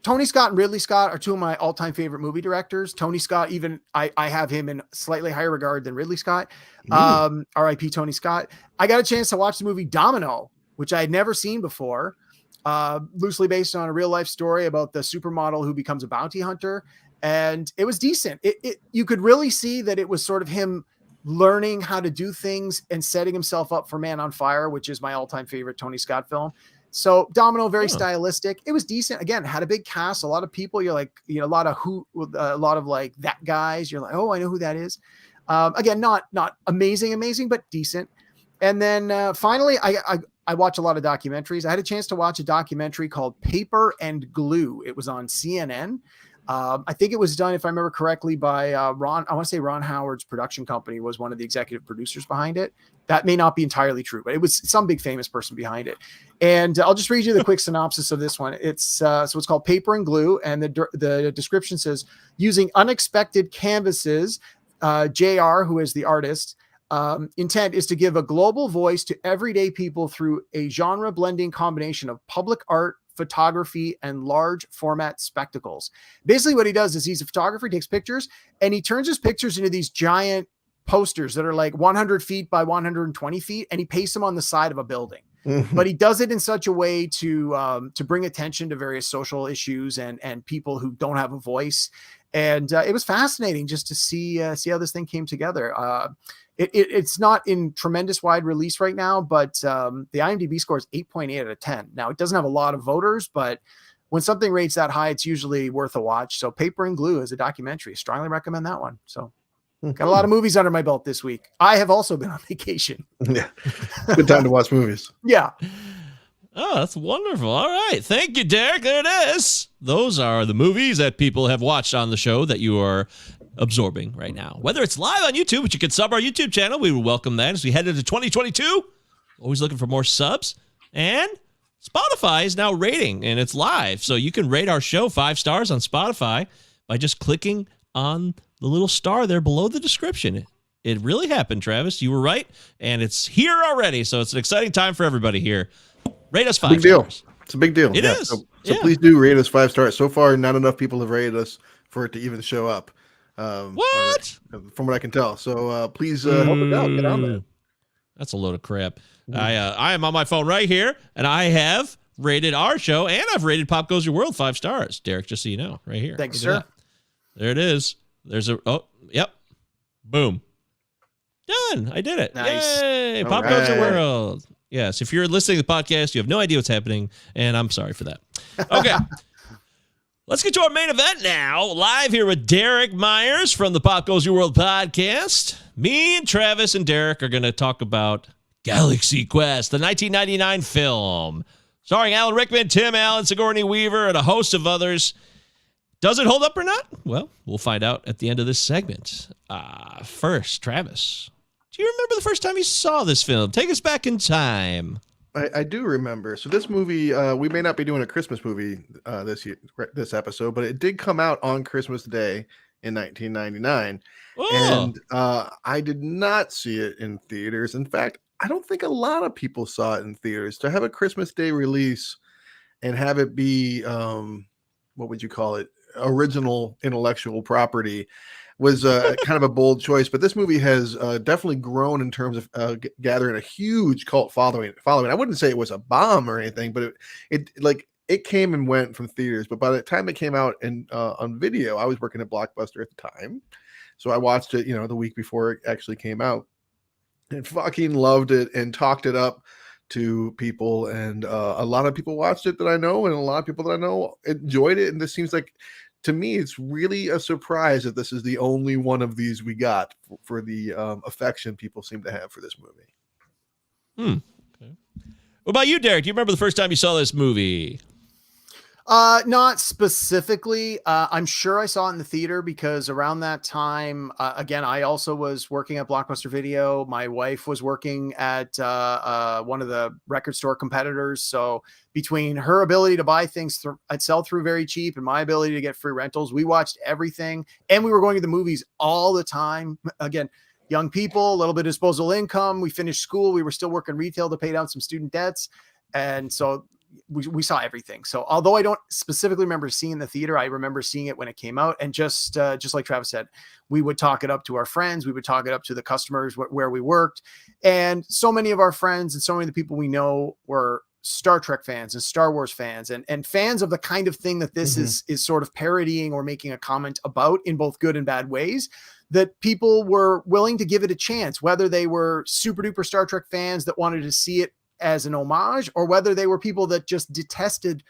Tony Scott and Ridley Scott are two of my all-time favorite movie directors. Tony Scott, even I have him in slightly higher regard than Ridley Scott. R.I.P. Tony Scott. I got a chance to watch the movie Domino, which I had never seen before. Loosely based on a real life story about the supermodel who becomes a bounty hunter. And it was decent. You could really see that it was sort of him learning how to do things and setting himself up for Man on Fire, which is my all-time favorite Tony Scott film. So Domino, very stylistic. It was decent. Again, had a big cast, a lot of people. You're like, a lot of like that guys. You're like, oh, I know who that is. Again, not amazing, but decent. And then finally, I watch a lot of documentaries. I had a chance to watch a documentary called Paper and Glue. It was on CNN. I think it was done, if I remember correctly, by Ron. I want to say Ron Howard's production company was one of the executive producers behind it. That may not be entirely true, but it was some big famous person behind it. And I'll just read you the quick synopsis of this one. It's it's called Paper and Glue, and the description says, using unexpected canvases, JR, who is the artist, intent is to give a global voice to everyday people through a genre blending combination of public art, photography, and large format spectacles. Basically what he does is he's a photographer, he takes pictures, and he turns his pictures into these giant posters that are like 100 feet by 120 feet, and he pastes them on the side of a building. But he does it in such a way to bring attention to various social issues and people who don't have a voice. And it was fascinating just to see how this thing came together. It's not in tremendous wide release right now, but the IMDb score is 8.8 out of 10. Now, it doesn't have a lot of voters, but when something rates that high, it's usually worth a watch. So Paper and Glue is a documentary. Strongly recommend that one. So got a lot of movies under my belt this week. I have also been on vacation. Yeah. Good time to watch movies. Yeah. Oh, that's wonderful. All right. Thank you, Derek. There it is. Those are the movies that people have watched on the show that you are absorbing right now. Whether it's live on YouTube, which you can sub our YouTube channel, we would welcome that as we head into 2022. Always looking for more subs. And Spotify is now rating, and it's live. So you can rate our show 5 stars on Spotify by just clicking on the little star there below the description. It really happened, Travis. You were right, and it's here already. So it's an exciting time for everybody here. Rate us 5 stars. It's a big deal. It is. So please do rate us 5 stars. So far, not enough people have rated us for it to even show up. What? From what I can tell. So please help us out. Get on there. That's a load of crap. I am on my phone right here, and I have rated our show, and I've rated Pop Goes Your World 5 stars. Derek, just so you know, right here. Thanks, sir. There it is. Yep. Boom. Done. I did it. Nice. Yay. Pop Goes Your World. Yes, if you're listening to the podcast, you have no idea what's happening, and I'm sorry for that. Okay. Let's get to our main event now. Live here with Derek Myers from the Pop Goes Your World podcast. Me and Travis and Derek are going to talk about Galaxy Quest, the 1999 film, starring Alan Rickman, Tim Allen, Sigourney Weaver, and a host of others. Does it hold up or not? Well, we'll find out at the end of this segment. First, Travis, do you remember the first time you saw this film? Take us back in time. I do remember. So this movie, we may not be doing a Christmas movie this episode, but it did come out on Christmas Day in 1999. Oh. And I did not see it in theaters. In fact, I don't think a lot of people saw it in theaters. To have a Christmas Day release and have it be, what would you call it, original intellectual property was kind of a bold choice. But this movie has definitely grown in terms of gathering a huge cult following. I wouldn't say it was a bomb or anything, but it came and went from theaters. But by the time it came out on video, I was working at Blockbuster at the time, so I watched it, the week before it actually came out, and fucking loved it and talked it up to people. And a lot of people watched it that I know, and a lot of people that I know enjoyed it. And this seems like, to me, it's really a surprise that this is the only one of these we got for the affection people seem to have for this movie. Okay. What about you, Derek? Do you remember the first time you saw this movie? Not specifically. I'm sure I saw it in the theater because around that time, again, I also was working at Blockbuster Video. My wife was working at one of the record store competitors. So between her ability to buy things at sell-through very cheap and my ability to get free rentals, we watched everything. And we were going to the movies all the time. Again, young people, a little bit of disposable income. We finished school. We were still working retail to pay down some student debts. And so we saw everything. So although I don't specifically remember seeing the theater, I remember seeing it when it came out. And just like Travis said, we would talk it up to our friends. We would talk it up to the customers where we worked. And so many of our friends and so many of the people we know were Star Trek fans and Star Wars fans and fans of the kind of thing that this is sort of parodying or making a comment about in both good and bad ways, that people were willing to give it a chance, whether they were super duper Star Trek fans that wanted to see it as an homage, or whether they were people that just detested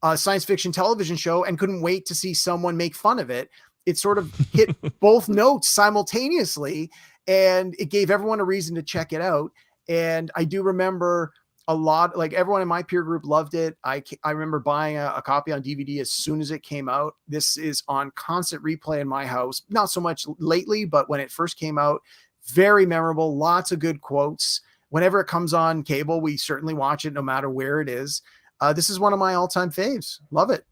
a science fiction television show and couldn't wait to see someone make fun of it. It sort of hit both notes simultaneously, and it gave everyone a reason to check it out. And I do remember a lot, like everyone in my peer group loved it. I remember buying a copy on DVD as soon as it came out. This is on constant replay in my house. Not so much lately, but when it first came out, very memorable. Lots of good quotes. Whenever it comes on cable, we certainly watch it no matter where it is. This is one of my all-time faves. Love it.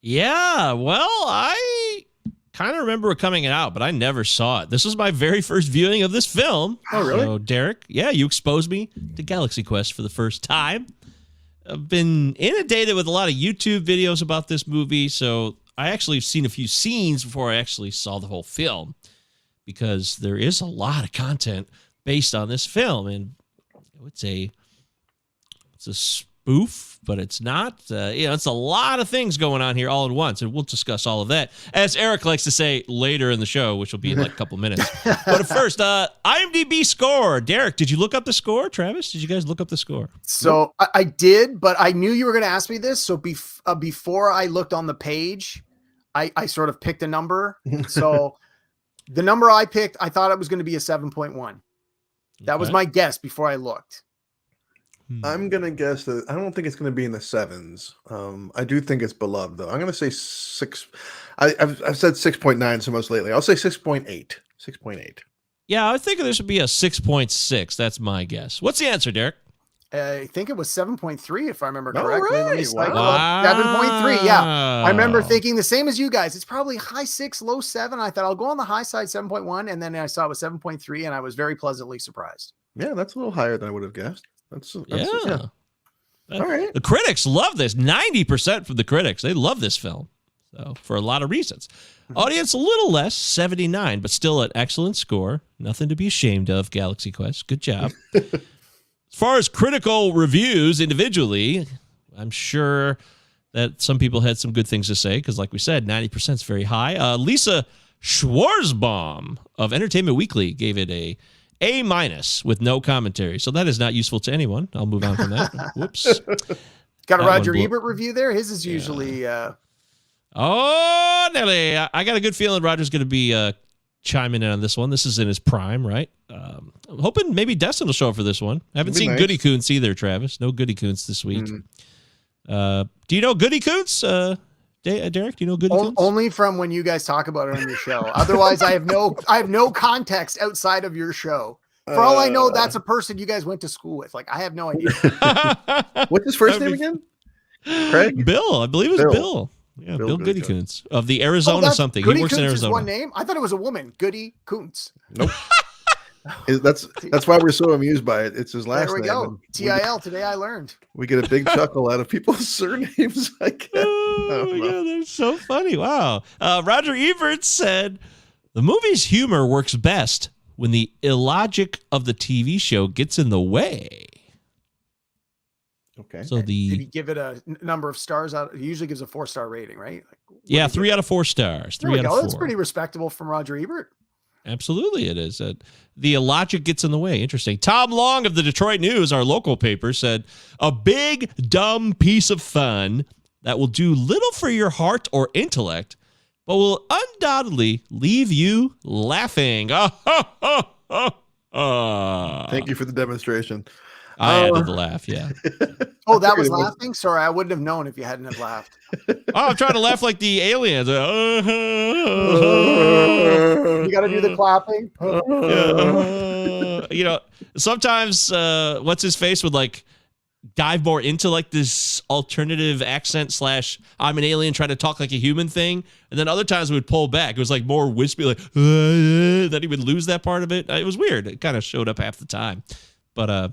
Yeah, well, I kind of remember it coming out, but I never saw it. This was my very first viewing of this film. Oh, really? So, Derek, yeah, you exposed me to Galaxy Quest for the first time. I've been inundated with a lot of YouTube videos about this movie, so I actually have seen a few scenes before I actually saw the whole film, because there is a lot of content based on this film, and I would say it's a spoof, but it's not. It's a lot of things going on here all at once, and we'll discuss all of that, as Eric likes to say, later in the show, which will be in like a couple minutes. But first, IMDb score. Derek, did you look up the score? Travis, did you guys look up the score? So I did, but I knew you were going to ask me this. So before I looked on the page, I sort of picked a number. So the number I picked, I thought it was going to be a 7.1. That was my guess before I looked. I'm going to guess that I don't think it's going to be in the 7s. I do think it's beloved, though. I'm going to say 6. I've said 6.9 so most lately. I'll say 6.8. 6.8. Yeah, I think there should be a 6.6. That's my guess. What's the answer, Derek? I think it was 7.3, if I remember correctly. Right. Let me cycle Wow. up. 7.3, yeah. I remember thinking the same as you guys. It's probably high 6, low 7. I thought I'll go on the high side, 7.1, and then I saw it was 7.3, and I was very pleasantly surprised. Yeah, that's a little higher than I would have guessed. That's yeah. All right. The critics love this. 90% from the critics. They love this film. So for a lot of reasons. Audience a little less, 79, but still an excellent score. Nothing to be ashamed of, Galaxy Quest. Good job. As far as critical reviews individually, I'm sure that some people had some good things to say, because like we said, 90% is very high. Lisa Schwarzbaum of Entertainment Weekly gave it A- with no commentary. So that is not useful to anyone. I'll move on from that. Whoops. Got a That Roger one blew- Ebert review there. His is usually... Oh, Nelly. I got a good feeling Roger's going to be chiming in on this one. This is in his prime, right? I'm hoping maybe Destin will show up for this one. I haven't seen nice. Goody Coons either, Travis. No Goody Coons this week. Do you know Goody Coons? Derek, do you know Goody Coons? Only from when you guys talk about it on your show. Otherwise, I have no context outside of your show. For all I know, that's a person you guys went to school with. Like, I have no idea. What's his first name again? Craig? Bill. I believe it was Bill. Yeah, Bill Goody Coons of the Arizona something. Goody He works Coons in is Arizona. one name. I thought it was a woman. Goody Coons. Nope. That's why we're so amused by it. It's his last name. There we go. TIL. Today I learned. We get a big chuckle out of people's surnames, I guess. Oh my God, that's so funny. Wow. Roger Ebert said, the movie's humor works best when the illogic of the TV show gets in the way. Okay. So Did he give it a number of stars out? He usually gives a 4-star rating, right? Yeah, 3 out of 4 stars. 3 out of 4. That's pretty respectable from Roger Ebert. Absolutely, it is. The illogic gets in the way. Interesting. Tom Long of the Detroit News, our local paper, said, a big, dumb piece of fun that will do little for your heart or intellect, but will undoubtedly leave you laughing. Thank you for the demonstration. I added the laugh, yeah. Oh, that was laughing? Sorry, I wouldn't have known if you hadn't have laughed. I'm trying to laugh like the aliens. You got to do the clapping. Sometimes what's his face would like dive more into like this alternative accent / I'm an alien trying to talk like a human thing, and then other times it would pull back. It was like more wispy, like then he would lose that part of it. It was weird. It kind of showed up half the time, but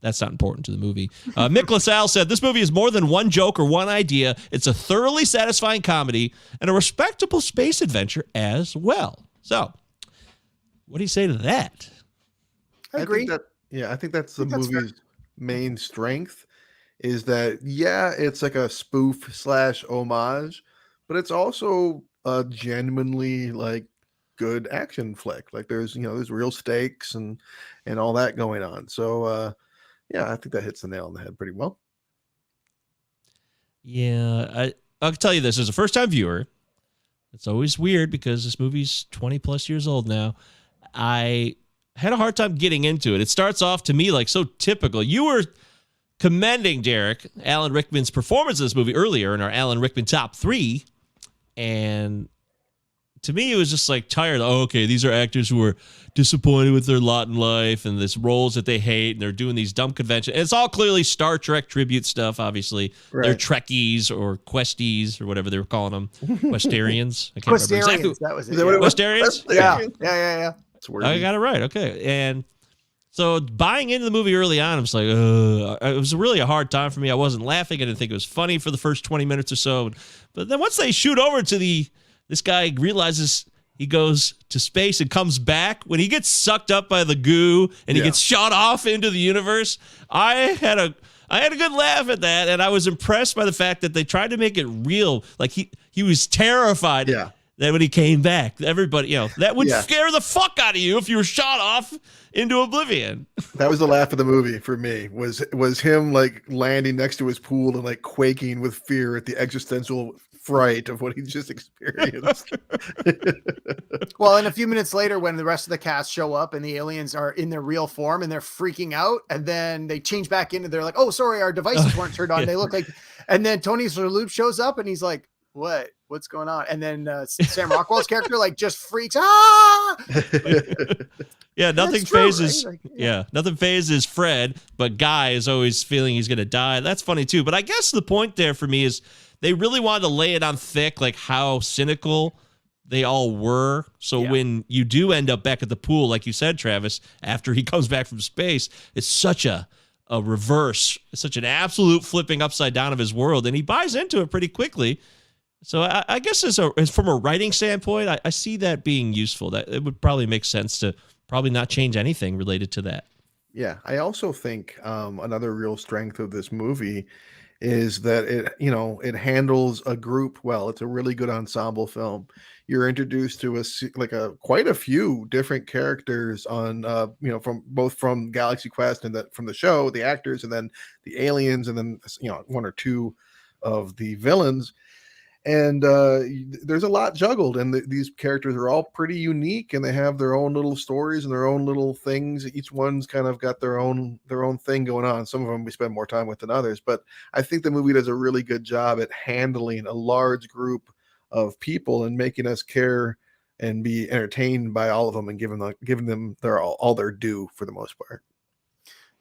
that's not important to the movie. Mick LaSalle said, this movie is more than one joke or one idea. It's a thoroughly satisfying comedy and a respectable space adventure as well. So, what do you say to that? I agree. I think that's the movie's main strength is that, it's like a spoof / homage, but it's also a genuinely like good action flick. Like there's real stakes and all that going on. So, I think that hits the nail on the head pretty well. Yeah, I'll tell you this as a first-time viewer. It's always weird because this movie's 20 plus years old now. I had a hard time getting into it. It starts off to me like so typical. You were commending Derrick, Alan Rickman's performance in this movie earlier in our Alan Rickman top 3. And to me, it was just like tired. Oh, okay, these are actors who are disappointed with their lot in life and this roles that they hate, and they're doing these dumb conventions. And it's all clearly Star Trek tribute stuff, obviously. Right. They're Trekkies or Questies or whatever they were calling them. Questarians. I can't remember exactly. That was it. Questarians? Yeah. I got it right. Okay. And so buying into the movie early on, I was like, it was really a hard time for me. I wasn't laughing. I didn't think it was funny for the first 20 minutes or so. But then once they shoot over to this guy realizes he goes to space and comes back. When he gets sucked up by the goo and he gets shot off into the universe, I had a good laugh at that, and I was impressed by the fact that they tried to make it real. Like he was terrified that when he came back, everybody, that would scare the fuck out of you if you were shot off into oblivion. That was the laugh of the movie for me. Was him like landing next to his pool and like quaking with fear at the existential fright of what he just experienced. Well, and a few minutes later, when the rest of the cast show up and the aliens are in their real form and they're freaking out, and then they change back into, they're like, oh, sorry, our devices weren't turned on. They look like, and then Tony Shalhoub shows up and he's like, what's going on? And then Sam Rockwell's character like just freaks. Nothing phases. Right? Like, nothing phases Fred, but Guy is always feeling he's going to die. That's funny too. But I guess the point there for me is they really wanted to lay it on thick, like how cynical they all were. So when you do end up back at the pool, like you said, Travis, after he comes back from space, it's such a reverse. It's such an absolute flipping upside down of his world, and he buys into it pretty quickly. So I guess as from a writing standpoint, I see that being useful. That it would probably make sense to probably not change anything related to that. Yeah, I also think another real strength of this movie is that it handles a group well. It's a really good ensemble film. You're introduced to quite a few different characters on from Galaxy Quest and from the show, the actors, and then the aliens, and then one or two of the villains. And there's a lot juggled, and these characters are all pretty unique, and they have their own little stories and their own little things. Each one's kind of got their own thing going on. Some of them we spend more time with than others, but I think the movie does a really good job at handling a large group of people and making us care and be entertained by all of them, and giving them all their due for the most part.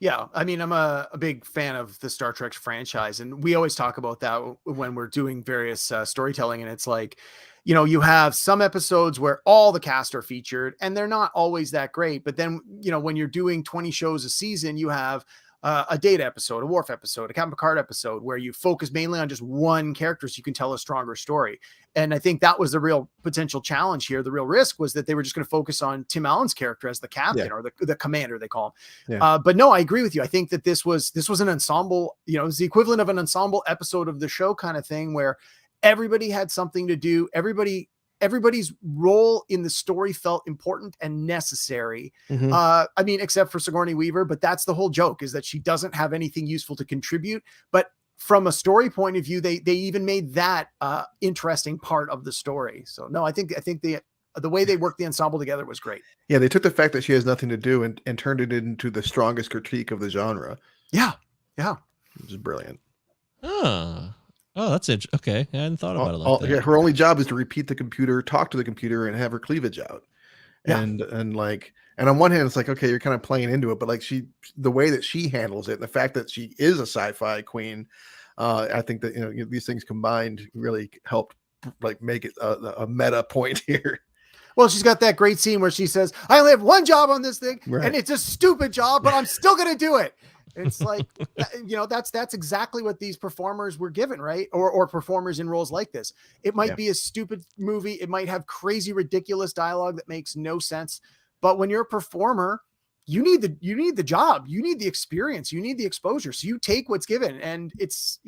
Yeah, I mean, I'm a big fan of the Star Trek franchise, and we always talk about that when we're doing various storytelling. And it's like, you have some episodes where all the cast are featured, and they're not always that great. But then, when you're doing 20 shows a season, you have a Data episode, a Worf episode, a Captain Picard episode, where you focus mainly on just one character so you can tell a stronger story. And I think that was the real potential challenge here. The real risk was that they were just going to focus on Tim Allen's character as the captain or the commander, they call him. Yeah. But no, I agree with you. I think that this was an ensemble, it was the equivalent of an ensemble episode of the show kind of thing, where everybody had something to do. Everybody's role in the story felt important and necessary. Mm-hmm. I mean, except for Sigourney Weaver, but that's the whole joke, is that she doesn't have anything useful to contribute. But from a story point of view, they even made that interesting part of the story. So no, I think the way they worked the ensemble together was great. Yeah, they took the fact that she has nothing to do and turned it into the strongest critique of the genre. Yeah. Which is brilliant. Oh, that's it. Okay, I hadn't thought about it like that. Yeah, her only job is to repeat the computer, talk to the computer, and have her cleavage out. Yeah. And on one hand, it's like, okay, you're kind of playing into it, but like the way that she handles it, and the fact that she is a sci-fi queen, I think that these things combined really helped like make it a meta point here. Well, she's got that great scene where she says, "I only have one job on this thing, and it's a stupid job, but I'm still going to do it." It's like, that's exactly what these performers were given, right? Or performers in roles like this. It might be a stupid movie. It might have crazy, ridiculous dialogue that makes no sense. But when you're a performer, you need the job, you need the experience, you need the exposure. So you take what's given, and it's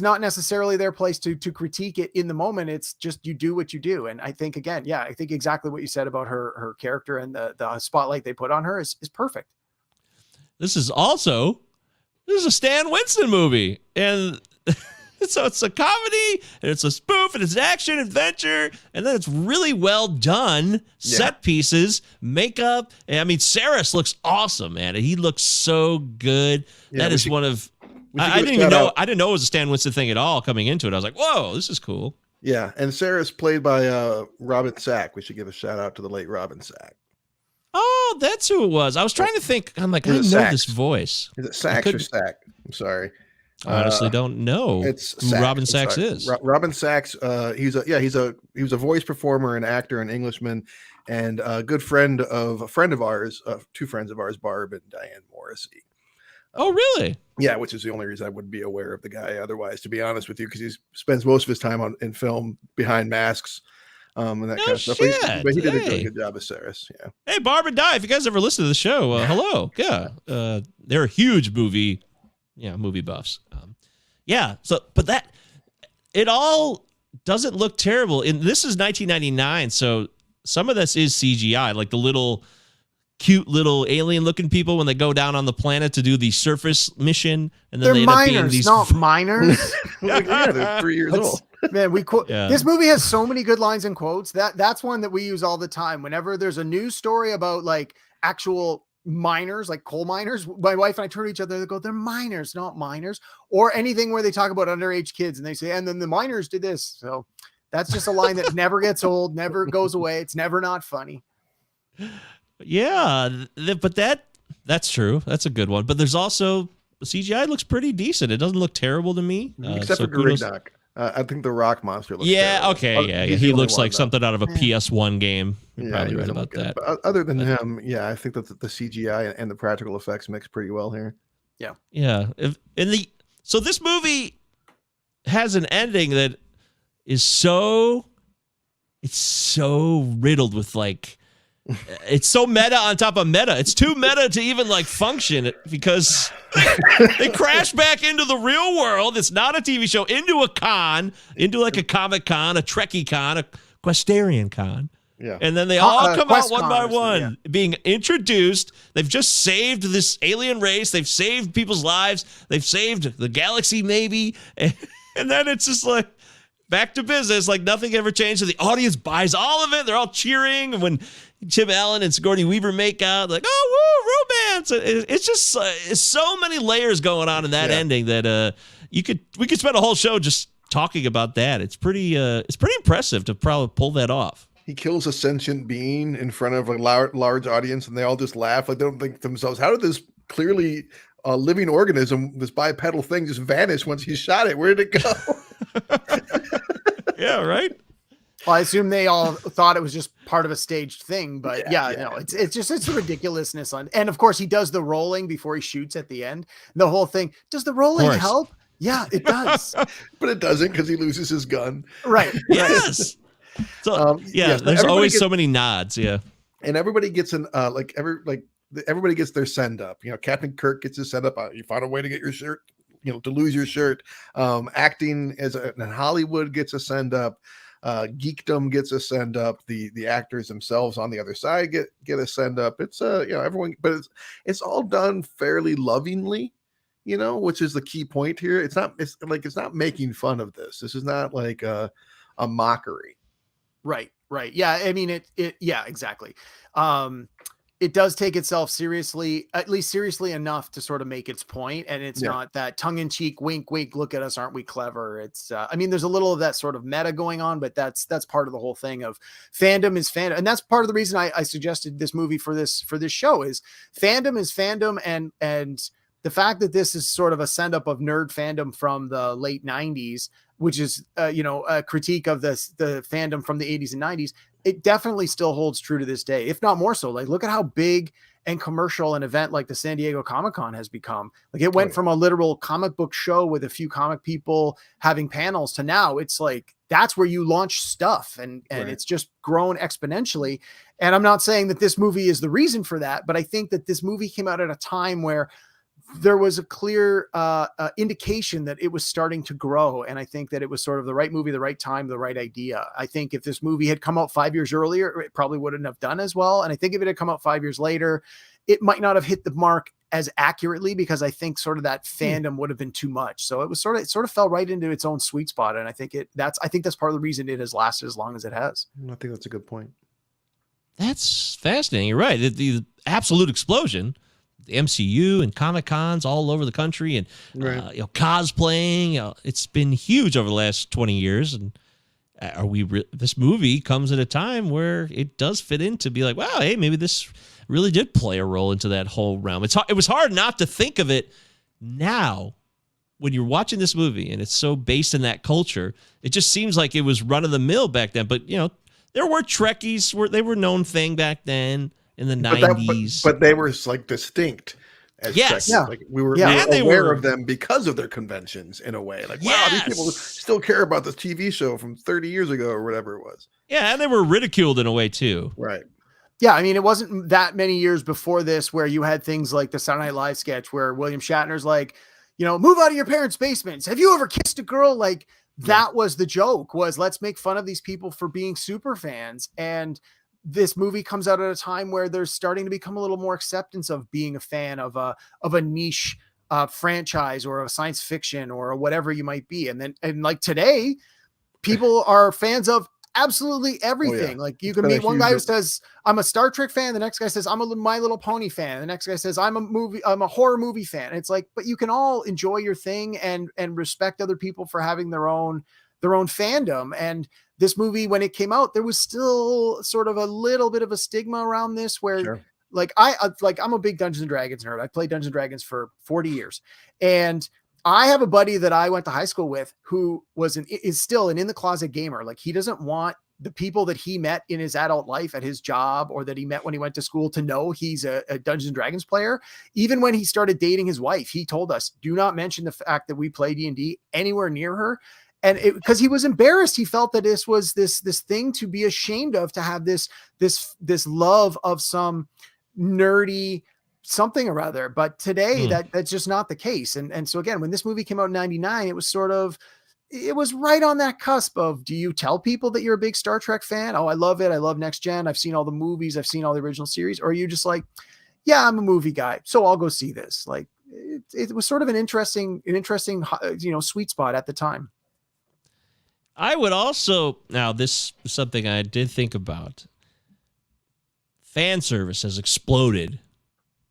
not necessarily their place to critique it in the moment. It's just, you do what you do. And I think, again, I think exactly what you said about her character and the spotlight they put on her is perfect. This is a Stan Winston movie. And so it's a comedy, and it's a spoof, and it's an action adventure, and then it's really well done. Set pieces, makeup. I mean, Saris looks awesome, man. He looks so good. That is one of... I didn't know it was a Stan Winston thing at all coming into it. I was like, whoa, this is cool. Yeah, and Sarah's played by Robin Sack. We should give a shout out to the late Robin Sack. Oh, that's who it was. I was trying to think. I'm like, I know this voice. Is it Sachs or Sack? I'm sorry. I honestly don't know it's who Sachs. Robin Sachs is. Robin Sachs, he was a voice performer and actor and Englishman, and a good friend of ours, two friends of ours, Barb and Diane Morrissey. Oh, really? Yeah, which is the only reason I would be aware of the guy otherwise, to be honest with you, because he spends most of his time in film behind masks and that kind of stuff. But he did a really good job as Saris. Yeah. Hey, Barb and Di, if you guys ever listen to the show, hello. Yeah. They're huge movie buffs. But it all doesn't look terrible. And this is 1999, so some of this is CGI, like the cute little alien looking people when they go down on the planet to do the surface mission, and then they're minors, not minors. They're 3 years old. Man, this movie has so many good lines and quotes. That's one that we use all the time. Whenever there's a news story about like actual miners, like coal miners, my wife and I turn to each other, they go, they're miners, not minors. Or anything where they talk about underage kids and they say, and then the miners did this. So that's just a line that never gets old, never goes away. It's never not funny. Yeah, but that's true. That's a good one. But there's also, the CGI looks pretty decent. It doesn't look terrible to me. Except for Garignac. I think the rock monster looks terrible. Okay, He looks like something out of a PS1 game. You're probably right about that. But other than him, I think that the CGI and the practical effects mix pretty well here. Yeah. Yeah. So this movie has an ending that is so riddled with like, it's so meta on top of meta. It's too meta to even like function, because they crash back into the real world. It's not a TV show, into a con, into like a Comic Con, a Trekkie Con, a Questarian Con. Yeah. And then they all come out one by one, being introduced. They've just saved this alien race. They've saved people's lives. They've saved the galaxy, maybe. And then it's just like, back to business, like nothing ever changed. So the audience buys all of it. They're all cheering. And when Tim Allen and Sigourney Weaver make out, like, oh, woo, romance. It's just it's so many layers going on in that ending that we could spend a whole show just talking about that. It's pretty impressive to probably pull that off. He kills a sentient being in front of a large audience, and they all just laugh. Like, they don't think to themselves, how did this clearly living organism, this bipedal thing, just vanish once he shot it? Where did it go? Yeah, right. Well, I assume they all thought it was just part of a staged thing, but it's a ridiculousness and of course he does the rolling before he shoots at the end. The whole thing, does the rolling help? Yeah, it does. But it doesn't, because he loses his gun. Right. Yes. So there's always so many nods. Yeah. And everybody gets everybody gets their send up. Captain Kirk gets his send up. You found a way to get your shirt, to lose your shirt. Acting in Hollywood gets a send up. Geekdom gets a send up. The actors themselves on the other side get a send up. It's everyone, but it's all done fairly lovingly, which is the key point here. It's not making fun of this. This is not like a mockery. Right. Yeah. I mean, exactly. It does take itself seriously, at least seriously enough to sort of make its point. And it's not that tongue-in-cheek, wink, wink, look at us, aren't we clever? It's, there's a little of that sort of meta going on, but that's part of the whole thing of fandom is fandom. And that's part of the reason I suggested this movie for this show is fandom. And the fact that this is sort of a send up of nerd fandom from the late 90s which is a critique of the fandom from the 80s and 90s, it definitely still holds true to this day, if not more so. Like, look at how big and commercial an event like the San Diego Comic-Con has become. Like, it went from a literal comic book show with a few comic people having panels to now it's like that's where you launch stuff, and it's just grown exponentially. And I'm not saying that this movie is the reason for that, but I think that this movie came out at a time where there was a clear indication that it was starting to grow. And I think that it was sort of the right movie, the right time, the right idea. I think if this movie had come out 5 years earlier, it probably wouldn't have done as well. And I think if it had come out 5 years later, it might not have hit the mark as accurately, because I think sort of that fandom would have been too much. So it was sort of fell right into its own sweet spot. And I think that's part of the reason it has lasted as long as it has. I think that's a good point. That's fascinating. You're right. The absolute explosion, the MCU and Comic Cons all over the country, and cosplaying. It's been huge over the last 20 years. And this movie comes at a time where it does fit in to be like, wow, hey, maybe this really did play a role into that whole realm. It was hard not to think of it now when you're watching this movie, and it's so based in that culture. It just seems like it was run of the mill back then. But there were Trekkies, they were known thing back then in the 90s. But they were like distinct. As yes. Trekkies. Like we were aware of them because of their conventions in a way. Like, wow, these people still care about this TV show from 30 years ago or whatever it was. Yeah, and they were ridiculed in a way too. Right. Yeah, I mean, it wasn't that many years before this where you had things like the Saturday Night Live sketch where William Shatner's like, move out of your parents' basements. Have you ever kissed a girl? Like, that was the joke, was let's make fun of these people for being super fans. And this movie comes out at a time where there's starting to become a little more acceptance of being a fan of a niche franchise or a science fiction or whatever you might be. And like today, people are fans of absolutely everything. Like, you can meet one guy who says, I'm a Star Trek fan. The next guy says, I'm a My Little Pony fan. The next guy says, I'm a horror movie fan. And it's like, but you can all enjoy your thing and respect other people for having their own fandom. And this movie, when it came out, there was still sort of a little bit of a stigma around this where I'm a big Dungeons and Dragons nerd. I played Dungeons and Dragons for 40 years. And I have a buddy that I went to high school with who is still an in the closet gamer. Like, he doesn't want the people that he met in his adult life at his job or that he met when he went to school to know he's a Dungeons and Dragons player. Even when he started dating his wife, he told us, do not mention the fact that we play D&D anywhere near her. And because he was embarrassed, he felt that this was this thing to be ashamed of, to have this love of some nerdy something or other. But today that's just not the case. And so again, when this movie came out in 99, it was right on that cusp of, do you tell people that you're a big Star Trek fan? Oh, I love it. I love Next Gen. I've seen all the movies. I've seen all the original series. Or are you just like, yeah, I'm a movie guy, so I'll go see this. Like, it was sort of an interesting, sweet spot at the time. I would also, now this is something I did think about. Fan service has exploded.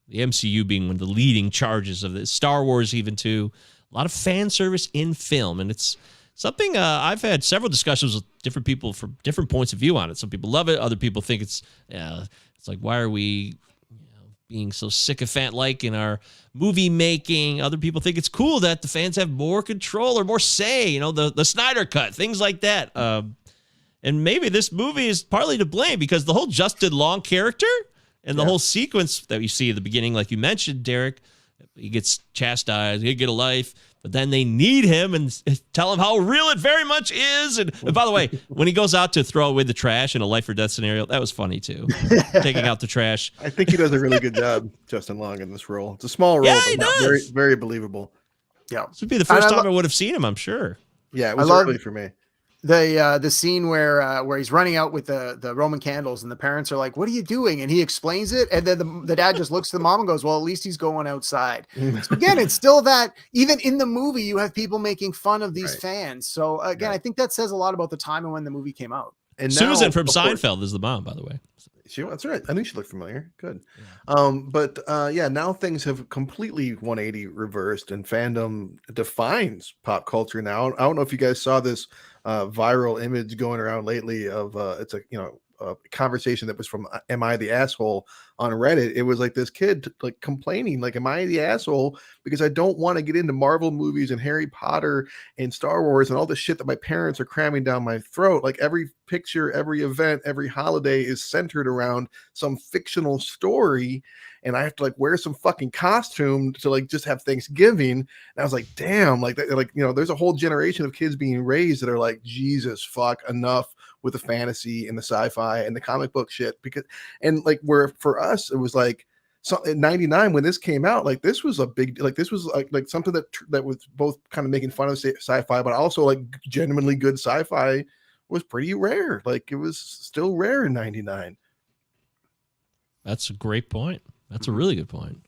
The MCU being one of the leading charges of this. Star Wars even too. A lot of fan service in film. And it's something I've had several discussions with different people from different points of view on it. Some people love it. Other people think it's like, why are we being so sycophant-like in our movie making? Other people think it's cool that the fans have more control or more say, the Snyder Cut, things like that. And maybe this movie is partly to blame because the whole Justin Long character and the whole sequence that you see at the beginning, like you mentioned, Derrick, he gets chastised, he'll get a life, but then they need him and tell him how real it very much is. And by the way, when he goes out to throw away the trash in a life or death scenario, that was funny too. Taking out the trash. I think he does a really good job, Justin Long, in this role. It's a small role, but very, very believable. Yeah. This would be the first time I would have seen him, I'm sure. Yeah, it was early for me. The scene where he's running out with the Roman candles and the parents are like, what are you doing? And he explains it. And then the dad just looks at the mom and goes, well, at least he's going outside. So again, it's still that even in the movie, you have people making fun of these fans. So again, I think that says a lot about the time and when the movie came out. And Susan from Seinfeld is the mom, by the way. That's right. I knew she looked familiar. Good. Now things have completely 180 reversed and fandom defines pop culture now. I don't know if you guys saw this viral image going around lately of it's a a conversation that was from Am I the Asshole on Reddit. It was like this kid like complaining, like, am I the asshole because I don't want to get into Marvel movies and Harry Potter and Star Wars and all the shit that my parents are cramming down my throat. Like every picture, every event, every holiday is centered around some fictional story, and I have to like wear some fucking costume to like just have Thanksgiving. And I was like, damn, like that, like there's a whole generation of kids being raised that are like, Jesus fuck, enough with the fantasy and the sci-fi and the comic book shit. Because and like where for us it was like, so in 99 when this came out, like this was a big, like this was like something that was both kind of making fun of sci-fi, but also like genuinely good sci-fi was pretty rare. Like it was still rare in 99. That's a great point. That's a really good point.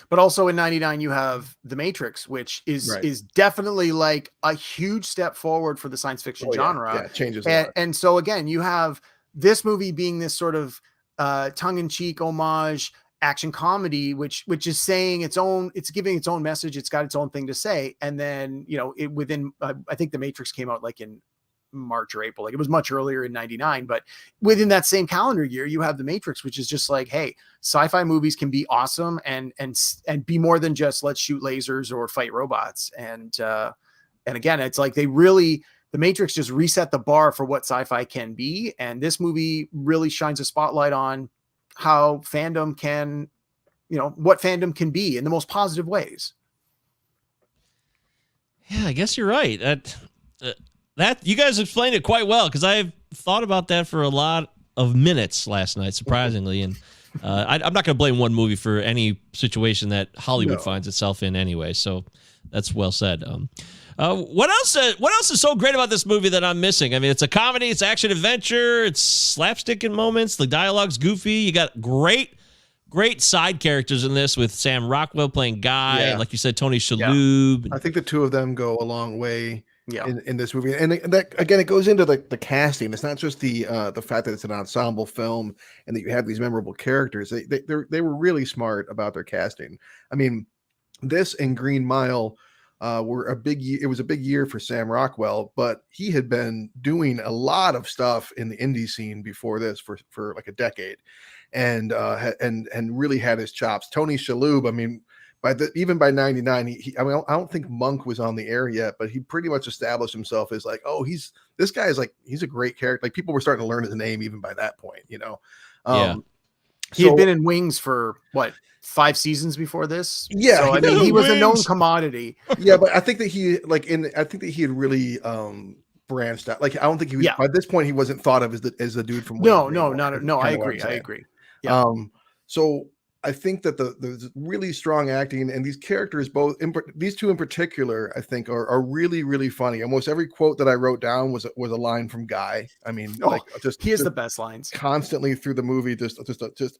But also in 99, you have The Matrix, which is definitely like a huge step forward for the science fiction genre. Yeah, it changes a lot. And so again, you have this movie being this sort of tongue-in-cheek homage action comedy, which is saying its own, it's giving its own message. It's got its own thing to say. And then, it within, I think The Matrix came out like in March or April, like it was much earlier in 99, but within that same calendar year, you have The Matrix, which is just like, hey, sci-fi movies can be awesome and be more than just let's shoot lasers or fight robots. And again, it's like The Matrix just reset the bar for what sci-fi can be. And this movie really shines a spotlight on how fandom can, what fandom can be in the most positive ways. Yeah, I guess you're right. That you guys explained it quite well, because I've thought about that for a lot of minutes last night, surprisingly. And I'm not going to blame one movie for any situation that Hollywood finds itself in anyway. So that's well said. What else is so great about this movie that I'm missing? I mean, it's a comedy, it's action adventure, it's slapstick in moments, the dialogue's goofy. You got great side characters in this with Sam Rockwell playing Guy, and like you said, Tony Shalhoub. I think the two of them go a long way. In this movie, and that again, it goes into the casting. It's not just the fact that it's an ensemble film and that you have these memorable characters. They were really smart about their casting. I mean, this and Green Mile were a big year. It was a big year for Sam Rockwell, but he had been doing a lot of stuff in the indie scene before this for like a decade, and really had his chops. Tony Shalhoub, I mean, even by 99, I don't think Monk was on the air yet, but he pretty much established himself as like, oh, he's a great character. Like people were starting to learn his name even by that point, He had been in Wings for what, 5 seasons before this? Yeah. So, I mean, he was a known commodity. Yeah, but I think that he had really branched out. Like I don't think he was by this point, he wasn't thought of as the dude from Wings. No, I agree. Yeah. So I think that the really strong acting and these characters, these two in particular, I think are really, really funny. Almost every quote that I wrote down was a line from Guy. I mean, he has the best lines constantly through the movie. Just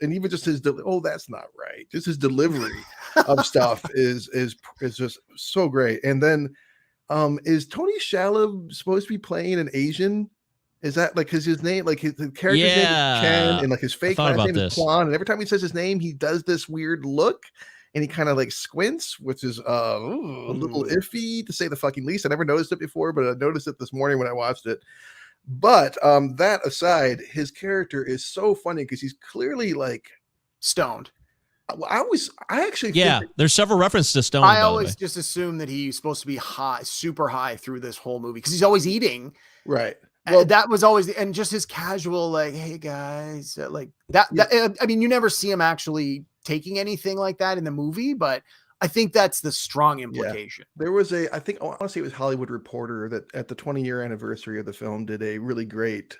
and even just his that's not right. Just his delivery of stuff is just so great. And then, is Tony Shalhoub supposed to be playing an Asian? Is that like his name, like his character's name is Chen, and like his fake last name is Kwan, and every time he says his name, he does this weird look, and he kind of like squints, which is a little iffy to say the fucking least. I never noticed it before, but I noticed it this morning when I watched it. But that aside, his character is so funny because he's clearly like stoned. I actually think there's several references to stoned. I always just assume that he's supposed to be high, super high through this whole movie because he's always eating. Right. Well, that was always, and just his casual, like, hey guys, like that. I mean, you never see him actually taking anything like that in the movie, but I think that's the strong implication. Yeah. There was I want to say it was Hollywood Reporter that at the 20-year anniversary of the film did a really great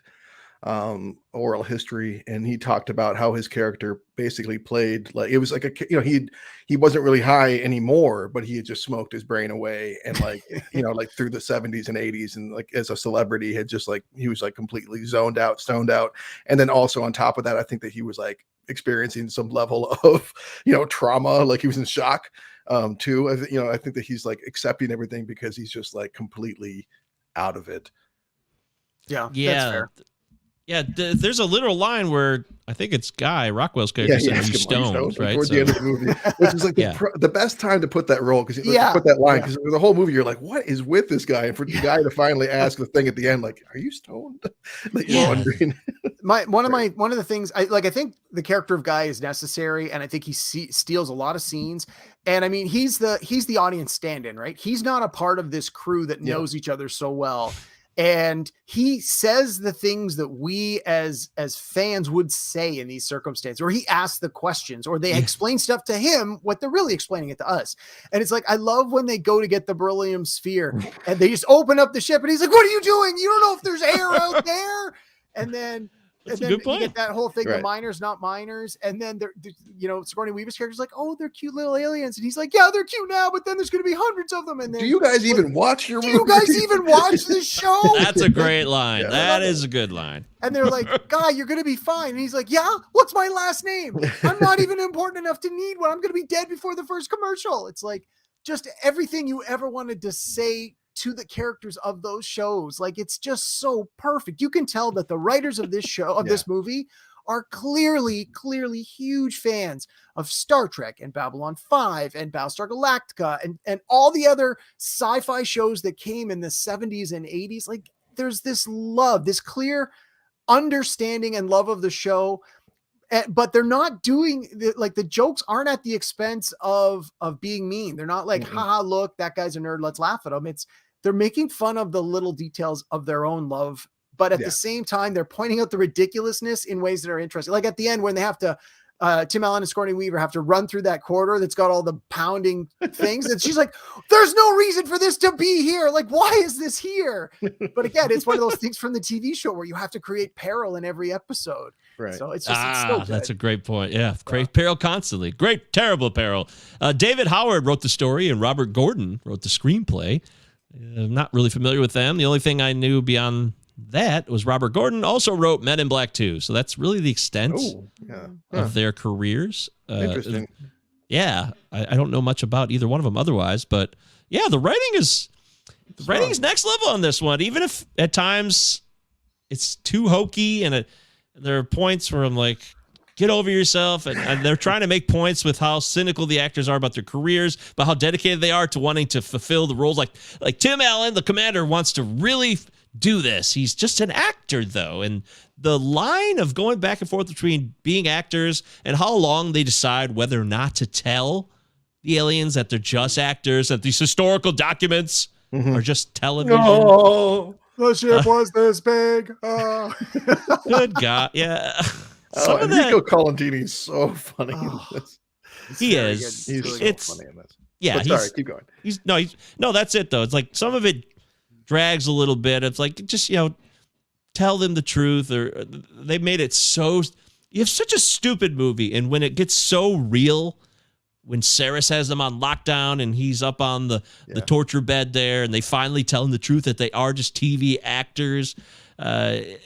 oral history, and he talked about how his character basically played like it was like he wasn't really high anymore, but he had just smoked his brain away, and like like through the 70s and 80s, and like as a celebrity had just like he was like completely stoned out, and then also on top of that, I think that he was like experiencing some level of trauma, like he was in shock too. I think that he's like accepting everything because he's just like completely out of it. Yeah, that's fair. Yeah, there's a literal line where I think it's Guy Rockwell's character saying, "Are you stoned?" Right towards the end of the movie, which is like the best time to put that role because put that line because the whole movie you're like, what is with this guy? And for the guy to finally ask the thing at the end, like, "Are you stoned?" Like you're wondering. One of the things I think the character of Guy is necessary, and I think he steals a lot of scenes. And I mean, he's the audience stand-in, right? He's not a part of this crew that knows each other so well. And he says the things that we as fans would say in these circumstances, or he asks the questions, or they explain stuff to him, what they're really explaining it to us. And it's like, I love when they go to get the beryllium sphere and they just open up the ship and he's like, "What are you doing? You don't know if there's air out there." And then you get that whole thing, the miners, not miners. And then Sigourney Weaver's character's like, "Oh, they're cute little aliens." And he's like, "Yeah, they're cute now, but then there's going to be hundreds of them." And then, do you guys even watch your movie? Do you guys even watch the show? That's a great line. Yeah. That is a good line. And they're like, "Guy, you're going to be fine." And he's like, "Yeah, what's my last name? I'm not even important enough to need one. I'm going to be dead before the first commercial." It's like just everything you ever wanted to say to the characters of those shows. Like, it's just so perfect. You can tell that the writers of this show, of this movie, are clearly huge fans of Star Trek and Babylon 5 and Battlestar Galactica and all the other sci-fi shows that came in the 70s and 80s. Like, there's this love, this clear understanding and love of the show. But they're not doing the jokes aren't at the expense of being mean. They're not like, haha, look, that guy's a nerd, let's laugh at him. They're making fun of the little details of their own love, but at the same time, they're pointing out the ridiculousness in ways that are interesting. Like at the end when they have to, Tim Allen and Sigourney Weaver have to run through that corridor that's got all the pounding things. And she's like, "There's no reason for this to be here. Like, why is this here?" But again, it's one of those things from the TV show where you have to create peril in every episode. Right. So it's so good. That's a great point. Yeah. Great peril constantly. Great, terrible peril. David Howard wrote the story and Robert Gordon wrote the screenplay. I'm not really familiar with them. The only thing I knew beyond that was Robert Gordon also wrote Men in Black 2. So that's really the extent of their careers. Interesting. Yeah. I don't know much about either one of them otherwise, but yeah, the writing is next level on this one. Even if at times it's too hokey and there are points where I'm like, get over yourself. And they're trying to make points with how cynical the actors are about their careers, but how dedicated they are to wanting to fulfill the roles. Like Tim Allen, the commander, wants to really do this. He's just an actor, though. And the line of going back and forth between being actors and how long they decide whether or not to tell the aliens that they're just actors, that these historical documents are just television. Oh, the ship was this big. Oh. Good God. Yeah. Enrico Colantini is so funny in this. He is. He's so funny in this. Yeah. Sorry, keep going. No, that's it though. It's like some of it drags a little bit. It's like, just, tell them the truth, or they made it so, you have such a stupid movie. And when it gets so real, when Saris has them on lockdown and he's up on the torture bed there, and they finally tell him the truth that they are just TV actors. I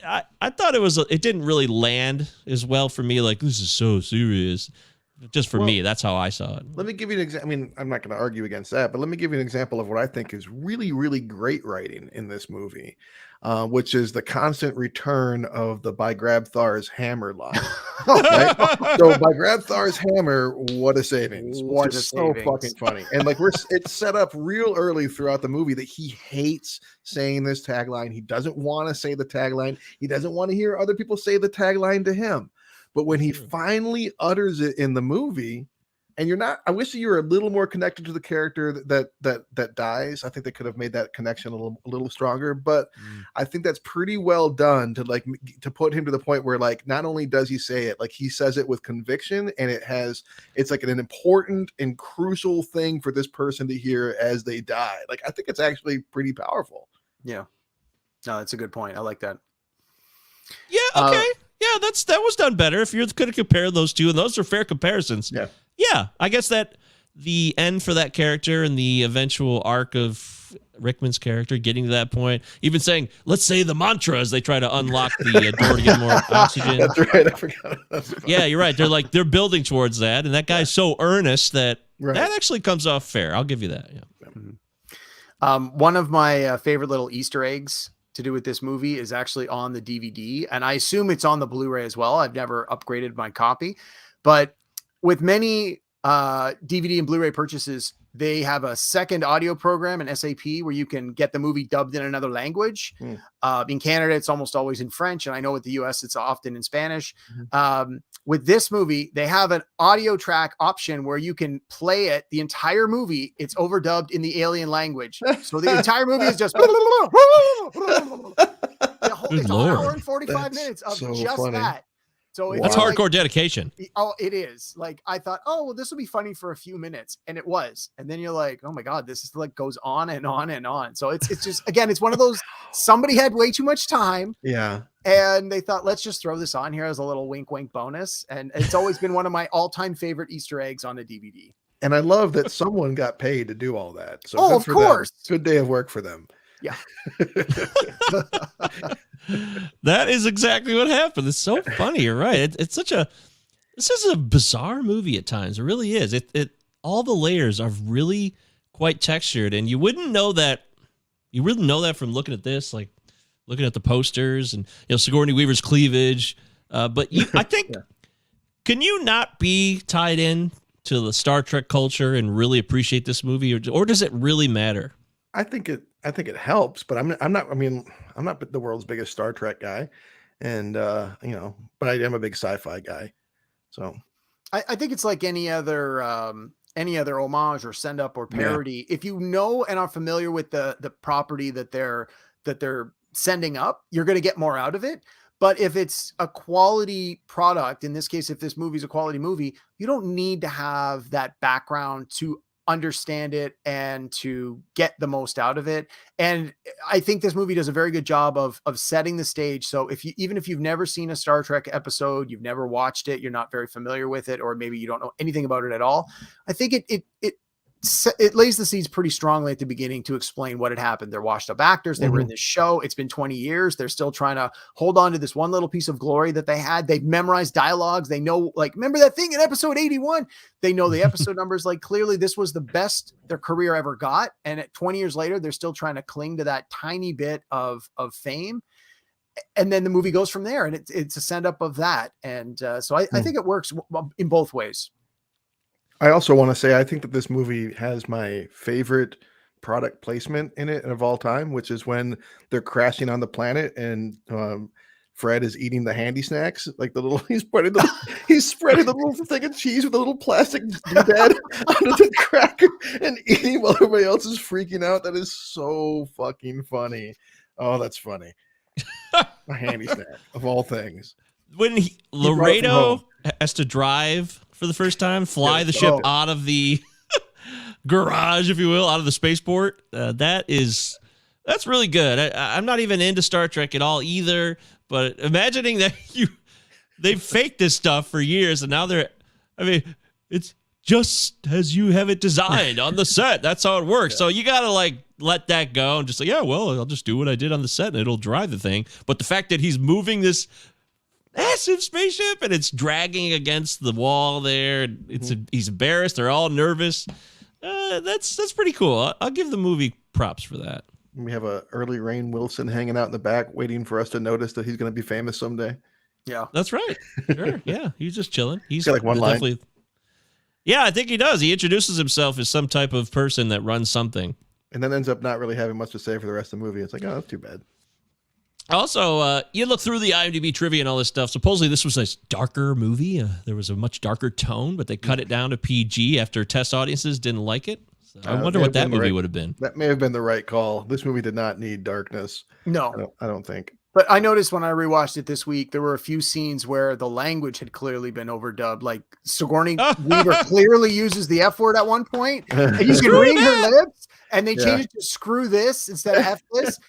thought it didn't really land as well for me. Like, this is so serious. Just for me, that's how I saw it. Let me give you an example. I mean, I'm not going to argue against that, but let me give you an example of what I think is really, really great writing in this movie, which is the constant return of the "by Grabthar's hammer" line. Right? So, by Grabthar's hammer, what a savings! What a savings. So fucking funny. And like it's set up real early throughout the movie that he hates saying this tagline. He doesn't want to say the tagline. He doesn't want to hear other people say the tagline to him. But when he finally utters it in the movie, and I wish that you were a little more connected to the character that dies. I think they could have made that connection a little stronger. But I think that's pretty well done to put him to the point where, like, not only does he say it, like, he says it with conviction, and it's like an important and crucial thing for this person to hear as they die. Like, I think it's actually pretty powerful. Yeah. No, that's a good point. I like that. Yeah. Okay. Yeah, that was done better. If you're going to compare those two, and those are fair comparisons. Yeah, I guess that the end for that character and the eventual arc of Rickman's character getting to that point, even saying, let's say the mantra as they try to unlock the door to get more oxygen. That's right. I forgot. Yeah, you're right. They're building towards that, and that guy's so earnest that actually comes off fair. I'll give you that. Yeah. One of my favorite little Easter eggs to do with this movie is actually on the DVD, and I assume it's on the Blu-ray as well. I've never upgraded my copy, but with many DVD and Blu-ray purchases, they have a second audio program in SAP where you can get the movie dubbed in another language. In Canada, it's almost always in French, and I know with the US, it's often in Spanish. With this movie, they have an audio track option where you can play it, the entire movie. It's overdubbed in the alien language. So the entire movie is just it's an hour and 45 minutes of so just funny. that. So That's hardcore dedication. Oh, it is. Like, I thought, oh, well, this will be funny for a few minutes. And it was. And then you're like, oh my God, this is like goes on and on and on. So it's just, again, it's one of those, somebody had way too much time. Yeah. And they thought, let's just throw this on here as a little wink, wink bonus. And it's always been one of my all-time favorite Easter eggs on a DVD. And I love that someone got paid to do all that. So of course. Good day of work for them. Yeah. That is exactly what happened. It's so funny. You're right. This is a bizarre movie at times. It really is. All the layers are really quite textured, and you wouldn't know that. You wouldn't know that from looking at this, like looking at the posters and Sigourney Weaver's cleavage. But I think, can you not be tied in to the Star Trek culture and really appreciate this movie, or does it really matter? I think it helps, but I'm not. I mean, I'm not the world's biggest Star Trek guy, and but I am a big sci-fi guy. So I think it's like any other homage or send up or parody. If you know and are familiar with the property that they're sending up, you're going to get more out of it. But if it's a quality product, in this case, if this movie is a quality movie, you don't need to have that background to understand it and to get the most out of it. And I think this movie does a very good job of setting the stage. So even if you've never seen a Star Trek episode, you've never watched it, you're not very familiar with it, or maybe you don't know anything about it at all, I think it lays the seeds pretty strongly at the beginning to explain what had happened. They're washed up actors. They were in this show. It's been 20 years. They're still trying to hold on to this one little piece of glory that they had. They've memorized dialogues. They know, like, remember that thing in episode 81? They know the episode numbers. Like, clearly this was the best their career ever got. And at 20 years later, they're still trying to cling to that tiny bit of fame. And then the movie goes from there, and it's a send up of that. And so I think it works in both ways. I also want to say I think that this movie has my favorite product placement in it of all time, which is when they're crashing on the planet and Fred is eating the handy snacks, like he's spreading the little thing of cheese with a little plastic doodad under the cracker and eating while everybody else is freaking out. That is so fucking funny. Oh, that's funny. A handy snack of all things. When Laredo has to drive for the first time, fly the ship out of the garage, if you will, out of the spaceport. That's really good. I'm not even into Star Trek at all either, but imagining that they've faked this stuff for years, and now it's just as you have it designed on the set. That's how it works. Yeah. So you got to let that go and just say, yeah, well, I'll just do what I did on the set and it'll drive the thing. But the fact that he's moving this massive spaceship and it's dragging against the wall there, he's embarrassed. They're all nervous. That's pretty cool. I'll give the movie props for that. We have a early Rainn Wilson hanging out in the back, waiting for us to notice that he's going to be famous someday. Yeah, that's right. Sure. Yeah, he's just chilling. He's got one line. Yeah, I think he does. He introduces himself as some type of person that runs something, and then ends up not really having much to say for the rest of the movie. It's like, oh, that's too bad. Also, you look through the IMDb trivia and all this stuff. Supposedly, this was a darker movie. There was a much darker tone, but they cut it down to PG after test audiences didn't like it. So I wonder what that movie would have been. That may have been the right call. This movie did not need darkness. No, I don't think. But I noticed when I rewatched it this week, there were a few scenes where the language had clearly been overdubbed. Like Sigourney Weaver clearly uses the F word at one point, and you can read her lips, and they changed it to "screw this" instead of "F this."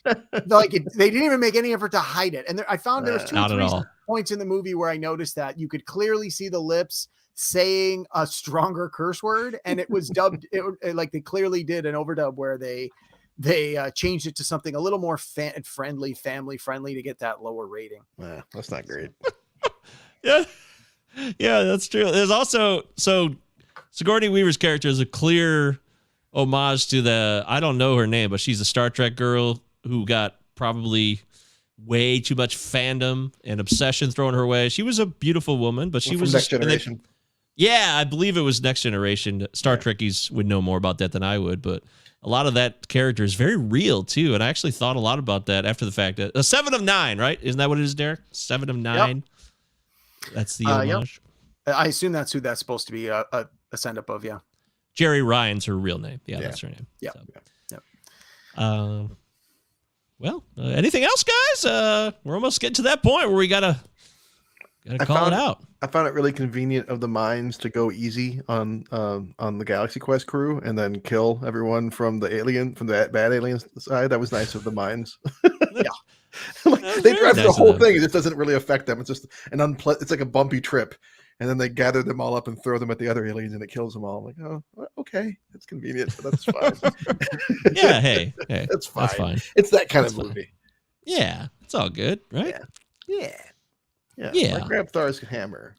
They didn't even make any effort to hide it. And I found there was two or three points in the movie where I noticed that you could clearly see the lips saying a stronger curse word, and it was dubbed like they clearly did an overdub where they changed it to something a little more family friendly to get that lower rating. That's not great. Yeah, that's true. There's also, so Sigourney Weaver's character is a clear homage to I don't know her name, but she's a Star Trek girl who got probably way too much fandom and obsession thrown her way. She was a beautiful woman, but she was Next Generation. Yeah, I believe it was Next Generation. Star Trekkies would know more about that than I would, but a lot of that character is very real too. And I actually thought a lot about that after the fact. A 7 of 9, right? Isn't that what it is, Derek? 7 of 9. Yep. That's the homage. Yep. I assume that's who that's supposed to be a send up of. Yeah. Jerry Ryan's her real name. Yeah, that's her name. Yeah. So. Yep. Well, anything else, guys? We're almost getting to that point where we gotta call it out. I found it really convenient of the mines to go easy on the Galaxy Quest crew and then kill everyone from the bad alien side. That was nice of the mines. They drive the whole thing. It just doesn't really affect them. It's just it's like a bumpy trip. And then they gather them all up and throw them at the other aliens, and it kills them all. I'm like, oh, okay, that's convenient, but that's fine. Yeah, hey, that's fine. That's fine. It's that kind of movie. Yeah, it's all good, right? Yeah. My Grab Thar's hammer.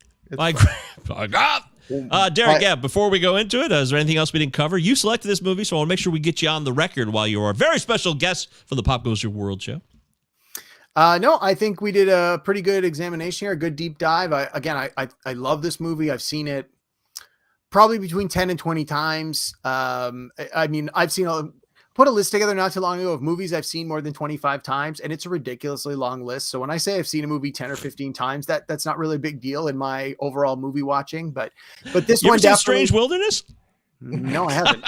Derek, before we go into it, is there anything else we didn't cover? You selected this movie, so I want to make sure we get you on the record while you're a very special guest for the Pop Goes Your World show. No, I think we did a pretty good examination here, a good deep dive. I love this movie. I've seen it probably between 10 and 20 times. I mean, I've put a list together not too long ago of movies I've seen more than 25 times, and it's a ridiculously long list. So when I say I've seen a movie 10 or 15 times, that's not really a big deal in my overall movie watching. But this one definitely. Strange Wilderness? No, I haven't.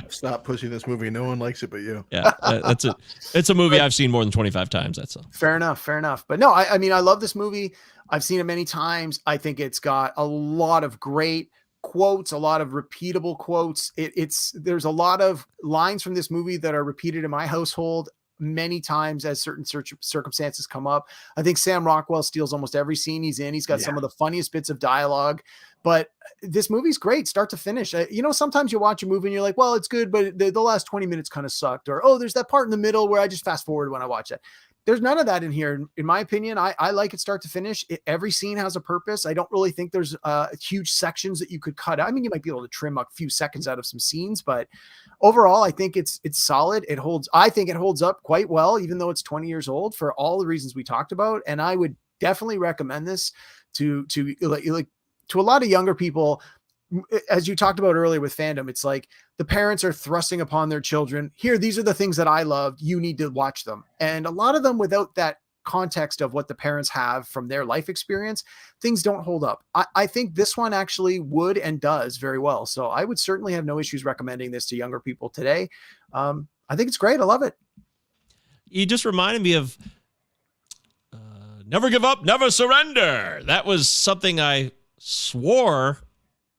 Stop pushing this movie. No one likes it but you. Yeah, that's it. It's a movie I've seen more than 25 times. That's all. Fair enough. But no, I mean, I love this movie. I've seen it many times. I think it's got a lot of great quotes, a lot of repeatable quotes. There's a lot of lines from this movie that are repeated in my household many times as certain circumstances come up. I think Sam Rockwell steals almost every scene he's in. He's got some of the funniest bits of dialogue, but this movie's great start to finish. Sometimes you watch a movie and you're like, well, it's good, but the last 20 minutes kind of sucked. Or, there's that part in the middle where I just fast forward when I watch it. There's none of that in here. In my opinion, I like it start to finish. Every scene has a purpose. I don't really think there's huge sections that you could cut out. I mean, you might be able to trim a few seconds out of some scenes, but overall, I think it's solid. I think it holds up quite well, even though it's 20 years old for all the reasons we talked about. And I would definitely recommend this to a lot of younger people. As you talked about earlier with fandom, it's like the parents are thrusting upon their children. Here, these are the things that I loved. You need to watch them. And a lot of them, without that context of what the parents have from their life experience, things don't hold up. I think this one actually would and does very well. So I would certainly have no issues recommending this to younger people today. I think it's great. I love it. You just reminded me of Never Give Up, Never Surrender. That was something I swore.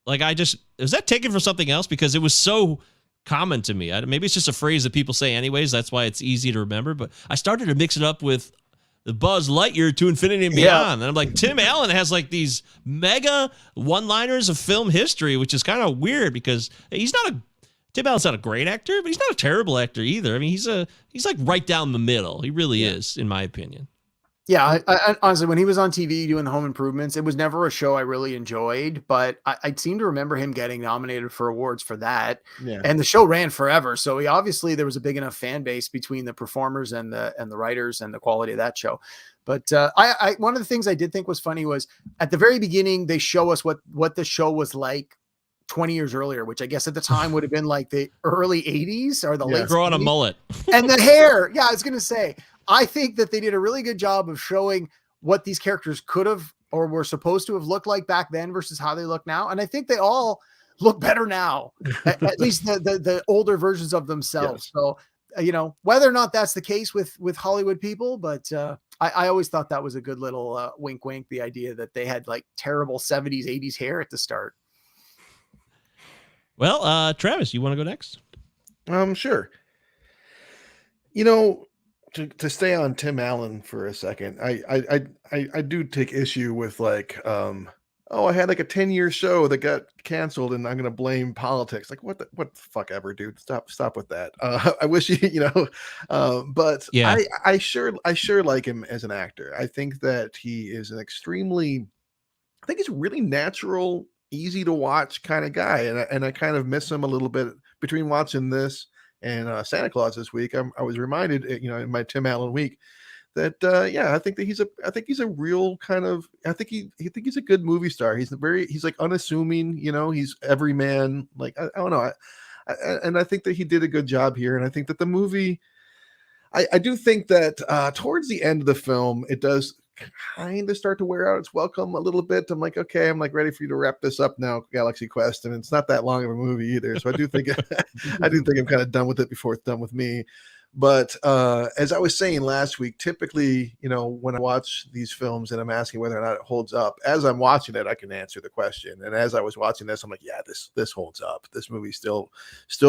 Is that taken from something else? Because it was so common to me. Maybe it's just a phrase that people say anyways. That's why it's easy to remember. But I started to mix it up with the Buzz Lightyear to Infinity and Beyond. And I'm like, Tim Allen has like these mega one-liners of film history, which is kind of weird because Tim Allen's not a great actor, but he's not a terrible actor either. I mean, he's like right down the middle. He really is, in my opinion. Yeah, I honestly, when he was on TV doing the Home Improvements, it was never a show I really enjoyed, but I seem to remember him getting nominated for awards for that. Yeah. And the show ran forever, so there was a big enough fan base between the performers and the writers and the quality of that show. But one of the things I did think was funny was at the very beginning they show us what the show was like 20 years earlier, which I guess at the time would have been like the early 80s or the late. Growing a mullet and the hair. Yeah, I was gonna say. I think that they did a really good job of showing what these characters could have or were supposed to have looked like back then versus how they look now. And I think they all look better now, at least the older versions of themselves. Yes. So, whether or not that's the case with Hollywood people, but I always thought that was a good little wink, wink, the idea that they had like terrible 70s, 80s hair at the start. Well, Travis, you want to go next? Sure. To stay on Tim Allen for a second, I do take issue with like, I had like a 10-year show that got canceled and I'm going to blame politics. Like what the fuck ever, dude. Stop with that. I wish but yeah, I sure like him as an actor. I think that he is he's a really natural, easy to watch kind of guy. And I kind of miss him a little bit between watching this and Santa Claus this week, I was reminded, in my Tim Allen week, that I think that he's a real kind of, I think he's a good movie star. He's like unassuming, he's everyman. Like I don't know, and I think that he did a good job here. And I think that the movie, I do think that towards the end of the film, it does kind of start to wear out its welcome a little bit. I'm like, okay, I'm like ready for you to wrap this up now, Galaxy Quest, and it's not that long of a movie either. So I do think I'm kind of done with it before it's done with me. But as I was saying last week, typically, when I watch these films and I'm asking whether or not it holds up, as I'm watching it, I can answer the question. And as I was watching this, I'm like, yeah, this holds up. This movie's still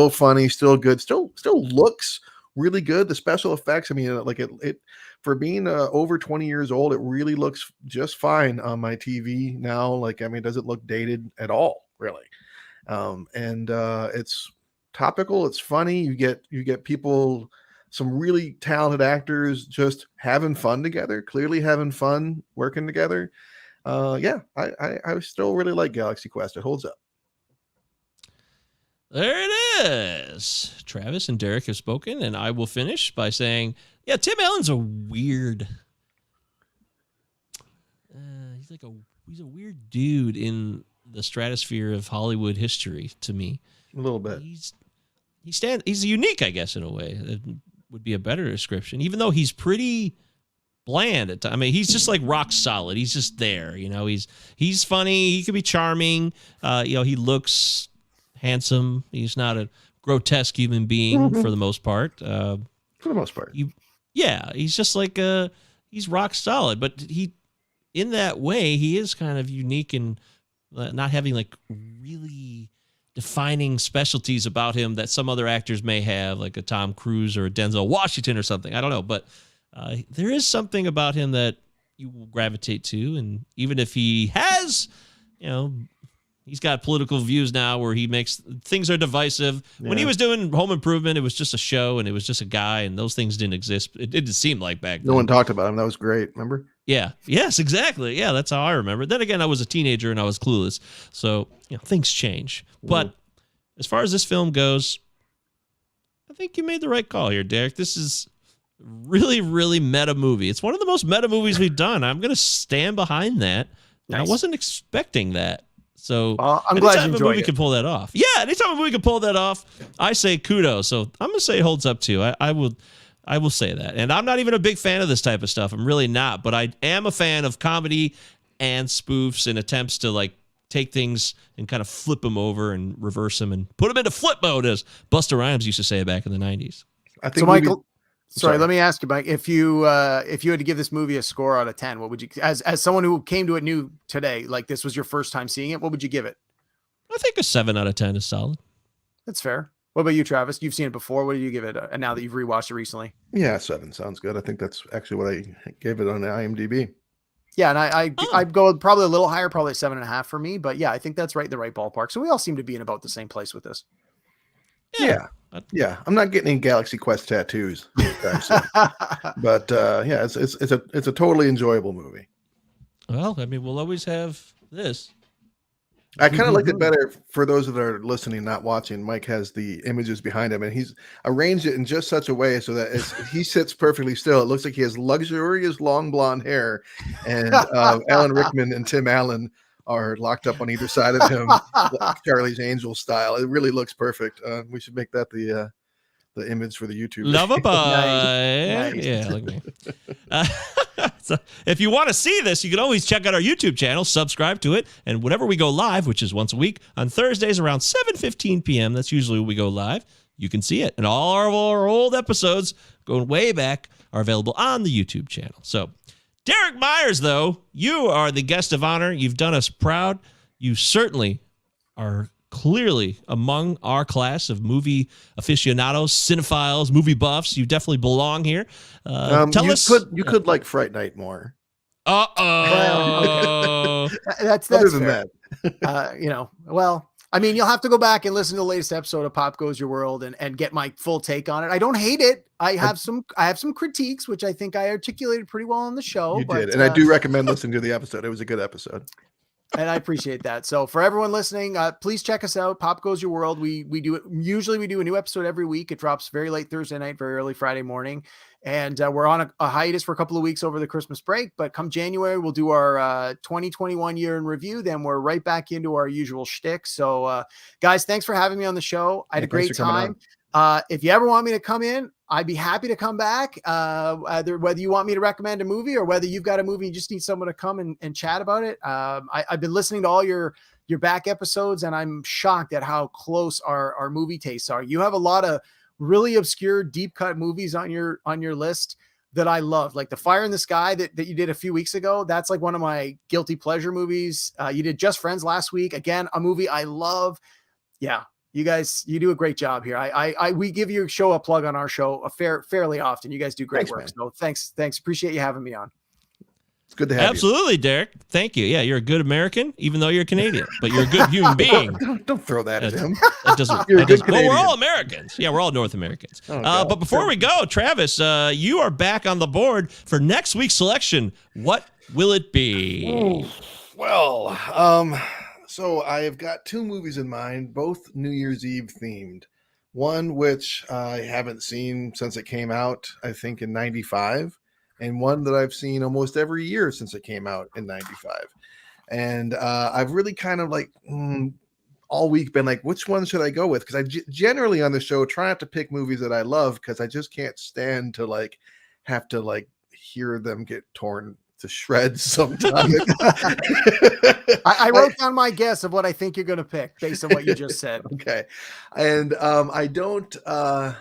funny, still good, still looks really good. The special effects, I mean, like it for being over 20 years old, it really looks just fine on my TV now. Like, I mean, it doesn't look dated at all, really. And it's topical. It's funny. You get people, some really talented actors just having fun together, clearly having fun working together. I still really like Galaxy Quest. It holds up. There it is. Travis and Derrick have spoken, and I will finish by saying, yeah, Tim Allen's a weird. He's a weird dude in the stratosphere of Hollywood history to me. A little bit. He's unique, I guess, in a way. It would be a better description. Even though he's pretty bland at times. I mean, he's just like rock solid. He's just there. He's funny. He could be charming. He looks handsome. He's not a grotesque human being for the most part. For the most part. He's just like he's rock solid. But in that way, he is kind of unique in not having like really defining specialties about him that some other actors may have, like a Tom Cruise or a Denzel Washington or something. I don't know, but there is something about him that you will gravitate to. And even if he has, he's got political views now where he makes things are divisive. Yeah. When he was doing Home Improvement, it was just a show and it was just a guy, and those things didn't exist. It didn't seem like back then. No one talked about him. That was great. Remember? Yeah. Yes, exactly. Yeah, that's how I remember. Then again, I was a teenager and I was clueless. So, things change. But as far as this film goes, I think you made the right call here, Derrick. This is really, really meta movie. It's one of the most meta movies we've done. I'm going to stand behind that. Nice. I wasn't expecting that. So I'm glad you enjoyed it. We can pull that off. Yeah, anytime we can pull that off, I say kudos. So I'm going to say it holds up too. I will say that. And I'm not even a big fan of this type of stuff. I'm really not. But I am a fan of comedy and spoofs and attempts to like take things and kind of flip them over and reverse them and put them into flip mode, as Busta Rhymes used to say back in the 90s. I think so, Michael. Sorry, let me ask you, Mike. If you had to give this movie a score out of 10, what would you, as someone who came to it new today, like this was your first time seeing it, what would you give it? I think a 7 out of 10 is solid. That's fair. What about you, Travis? You've seen it before. What do you give it? And now that you've rewatched it recently? Yeah, 7 sounds good. I think that's actually what I gave it on IMDb. Yeah, and I'd go probably a little higher, probably 7.5 for me. But yeah, I think that's right in the right ballpark. So we all seem to be in about the same place with this. Yeah. I'm not getting any Galaxy Quest tattoos, but it's a totally enjoyable movie. Well, I mean, we'll always have this. I kind of liked it better for those that are listening, not watching. Mike has the images behind him, and he's arranged it in just such a way so that he sits perfectly still. It looks like he has luxurious long blonde hair, and Alan Rickman and Tim Allen are locked up on either side of him, like Charlie's Angels style. It really looks perfect. We should make that the image for the YouTube. Lullaby. Nice. Yeah, look at me. So if you want to see this, you can always check out our YouTube channel, subscribe to it, and whenever we go live, which is once a week, on Thursdays around 7:15 p.m., that's usually when we go live, you can see it. And all of our old episodes, going way back, are available on the YouTube channel. So Derrick Myers, though, you are the guest of honor. You've done us proud. You certainly are clearly among our class of movie aficionados, cinephiles, movie buffs. You definitely belong here. You could like Fright Night more. Uh-oh. That's other than fair. That. Well, I mean, you'll have to go back and listen to the latest episode of Pop Goes Your World and get my full take on it. I don't hate it. I have some critiques, which I think I articulated pretty well on the show. You did, and I do recommend listening to the episode. It was a good episode. And I appreciate that. So for everyone listening, please check us out. Pop Goes Your World. We do it. Usually we do a new episode every week. It drops very late Thursday night, very early Friday morning. And we're on a hiatus for a couple of weeks over the Christmas break. But come January, we'll do our 2021 year in review. Then we're right back into our usual shtick. So guys, thanks for having me on the show. I had a great time. If you ever want me to come in, I'd be happy to come back. Whether you want me to recommend a movie or whether you've got a movie, you just need someone to come and chat about it. I've been listening to all your back episodes, and I'm shocked at how close our movie tastes are. You have a lot of really obscure, deep cut movies on your list that I love, like The Fire in the Sky that you did a few weeks ago. That's like one of my guilty pleasure movies. You did Just Friends last week. Again, a movie I love. Yeah. You guys, you do a great job here. We give your show a plug on our show fairly often. You guys do great work. Man. So thanks. Appreciate you having me on. It's good to have you. Absolutely, Derrick. Thank you. Yeah, you're a good American, even though you're Canadian, but you're a good human being. Don't throw that at him. That doesn't. Well, we're all Americans. Yeah, we're all North Americans. But before we go, Travis, you are back on the board for next week's selection. What will it be? Ooh, well, so I have got two movies in mind, both New Year's Eve themed. One which I haven't seen since it came out, I think in '95, and one that I've seen almost every year since it came out in '95. And I've really kind of like all week been like, which one should I go with? Because I generally on the show try not to pick movies that I love because I just can't stand to like have to like hear them get torn to shreds sometimes. I wrote down my guess of what I think you're going to pick based on what you just said. Okay. And I don't so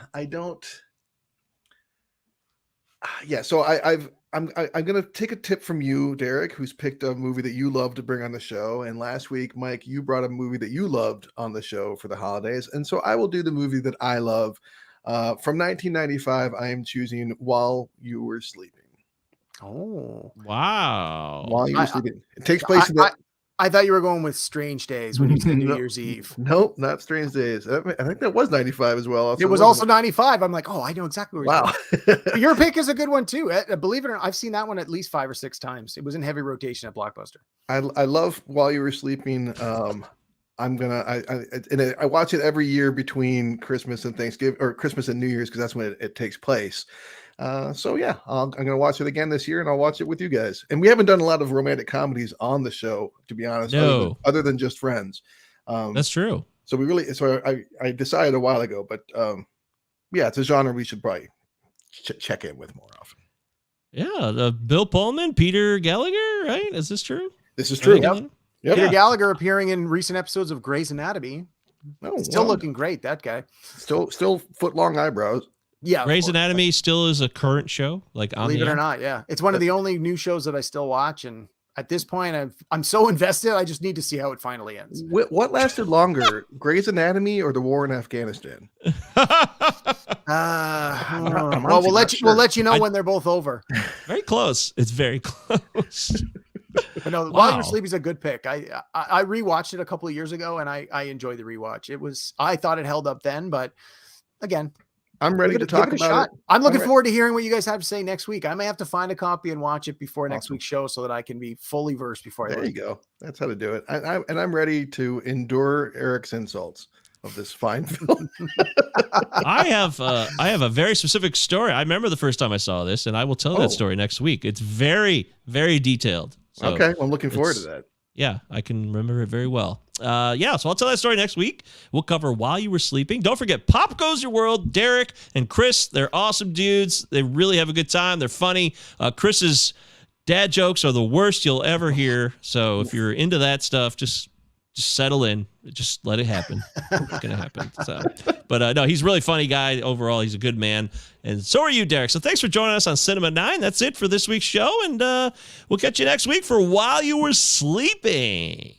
I'm going to take a tip from you, Derrick, who's picked a movie that you love to bring on the show. And last week, Mike, you brought a movie that you loved on the show for the holidays. And so I will do the movie that I love. From 1995, I am choosing While You Were Sleeping. Oh, wow. While You Were Sleeping. It takes place in that. I thought you were going with Strange Days when you said New Year's Eve. Nope, not Strange Days. I think that was 95 as well. It was also 95. I'm like, oh, I know exactly where you're going. Your pick is a good one too. Believe it or not, I've seen that one at least 5 or 6 times. It was in heavy rotation at Blockbuster. I love While You Were Sleeping. I watch it every year between Christmas and Thanksgiving, or Christmas and New Year's, because that's when it takes place. So yeah, I'm going to watch it again this year, and I'll watch it with you guys. And we haven't done a lot of romantic comedies on the show, to be honest, other than Just Friends. That's true. So I decided a while ago, but yeah, it's a genre we should probably check in with more often. Yeah, Bill Pullman, Peter Gallagher, right? Is this true? This is true. Yep. Peter Gallagher appearing in recent episodes of Grey's Anatomy. Still looking great, that guy. Still foot long eyebrows. Yeah, Grey's Anatomy still is a current show, like on believe it or not. Yeah, it's one of the only new shows that I still watch, and at this point, I'm so invested. I just need to see how it finally ends. What lasted longer, Grey's Anatomy or the war in Afghanistan? Well, we'll let you know when they're both over. Very close. It's very close. But no, While You're Sleeping is a good pick. I rewatched it a couple of years ago, and I enjoyed the rewatch. I thought it held up then, but again, I'm ready to talk about it. I'm looking forward to hearing what you guys have to say next week. I may have to find a copy and watch it before next week's show so that I can be fully versed before. There you go. That's how to do it. I'm ready to endure Eric's insults of this fine film. I have a very specific story. I remember the first time I saw this, and I will tell that story next week. It's very, very detailed. So okay, well, I'm looking forward to that. Yeah, I can remember it very well. So I'll tell that story next week. We'll cover While You Were Sleeping. Don't forget, Pop Goes Your World. Derrick and Chris, they're awesome dudes. They really have a good time. They're funny. Chris's dad jokes are the worst you'll ever hear. So if you're into that stuff, just settle in. Just let it happen. It's going to happen. But no, he's a really funny guy overall. He's a good man. And so are you, Derrick. So thanks for joining us on Cinema 9. That's it for this week's show. And we'll catch you next week for While You Were Sleeping.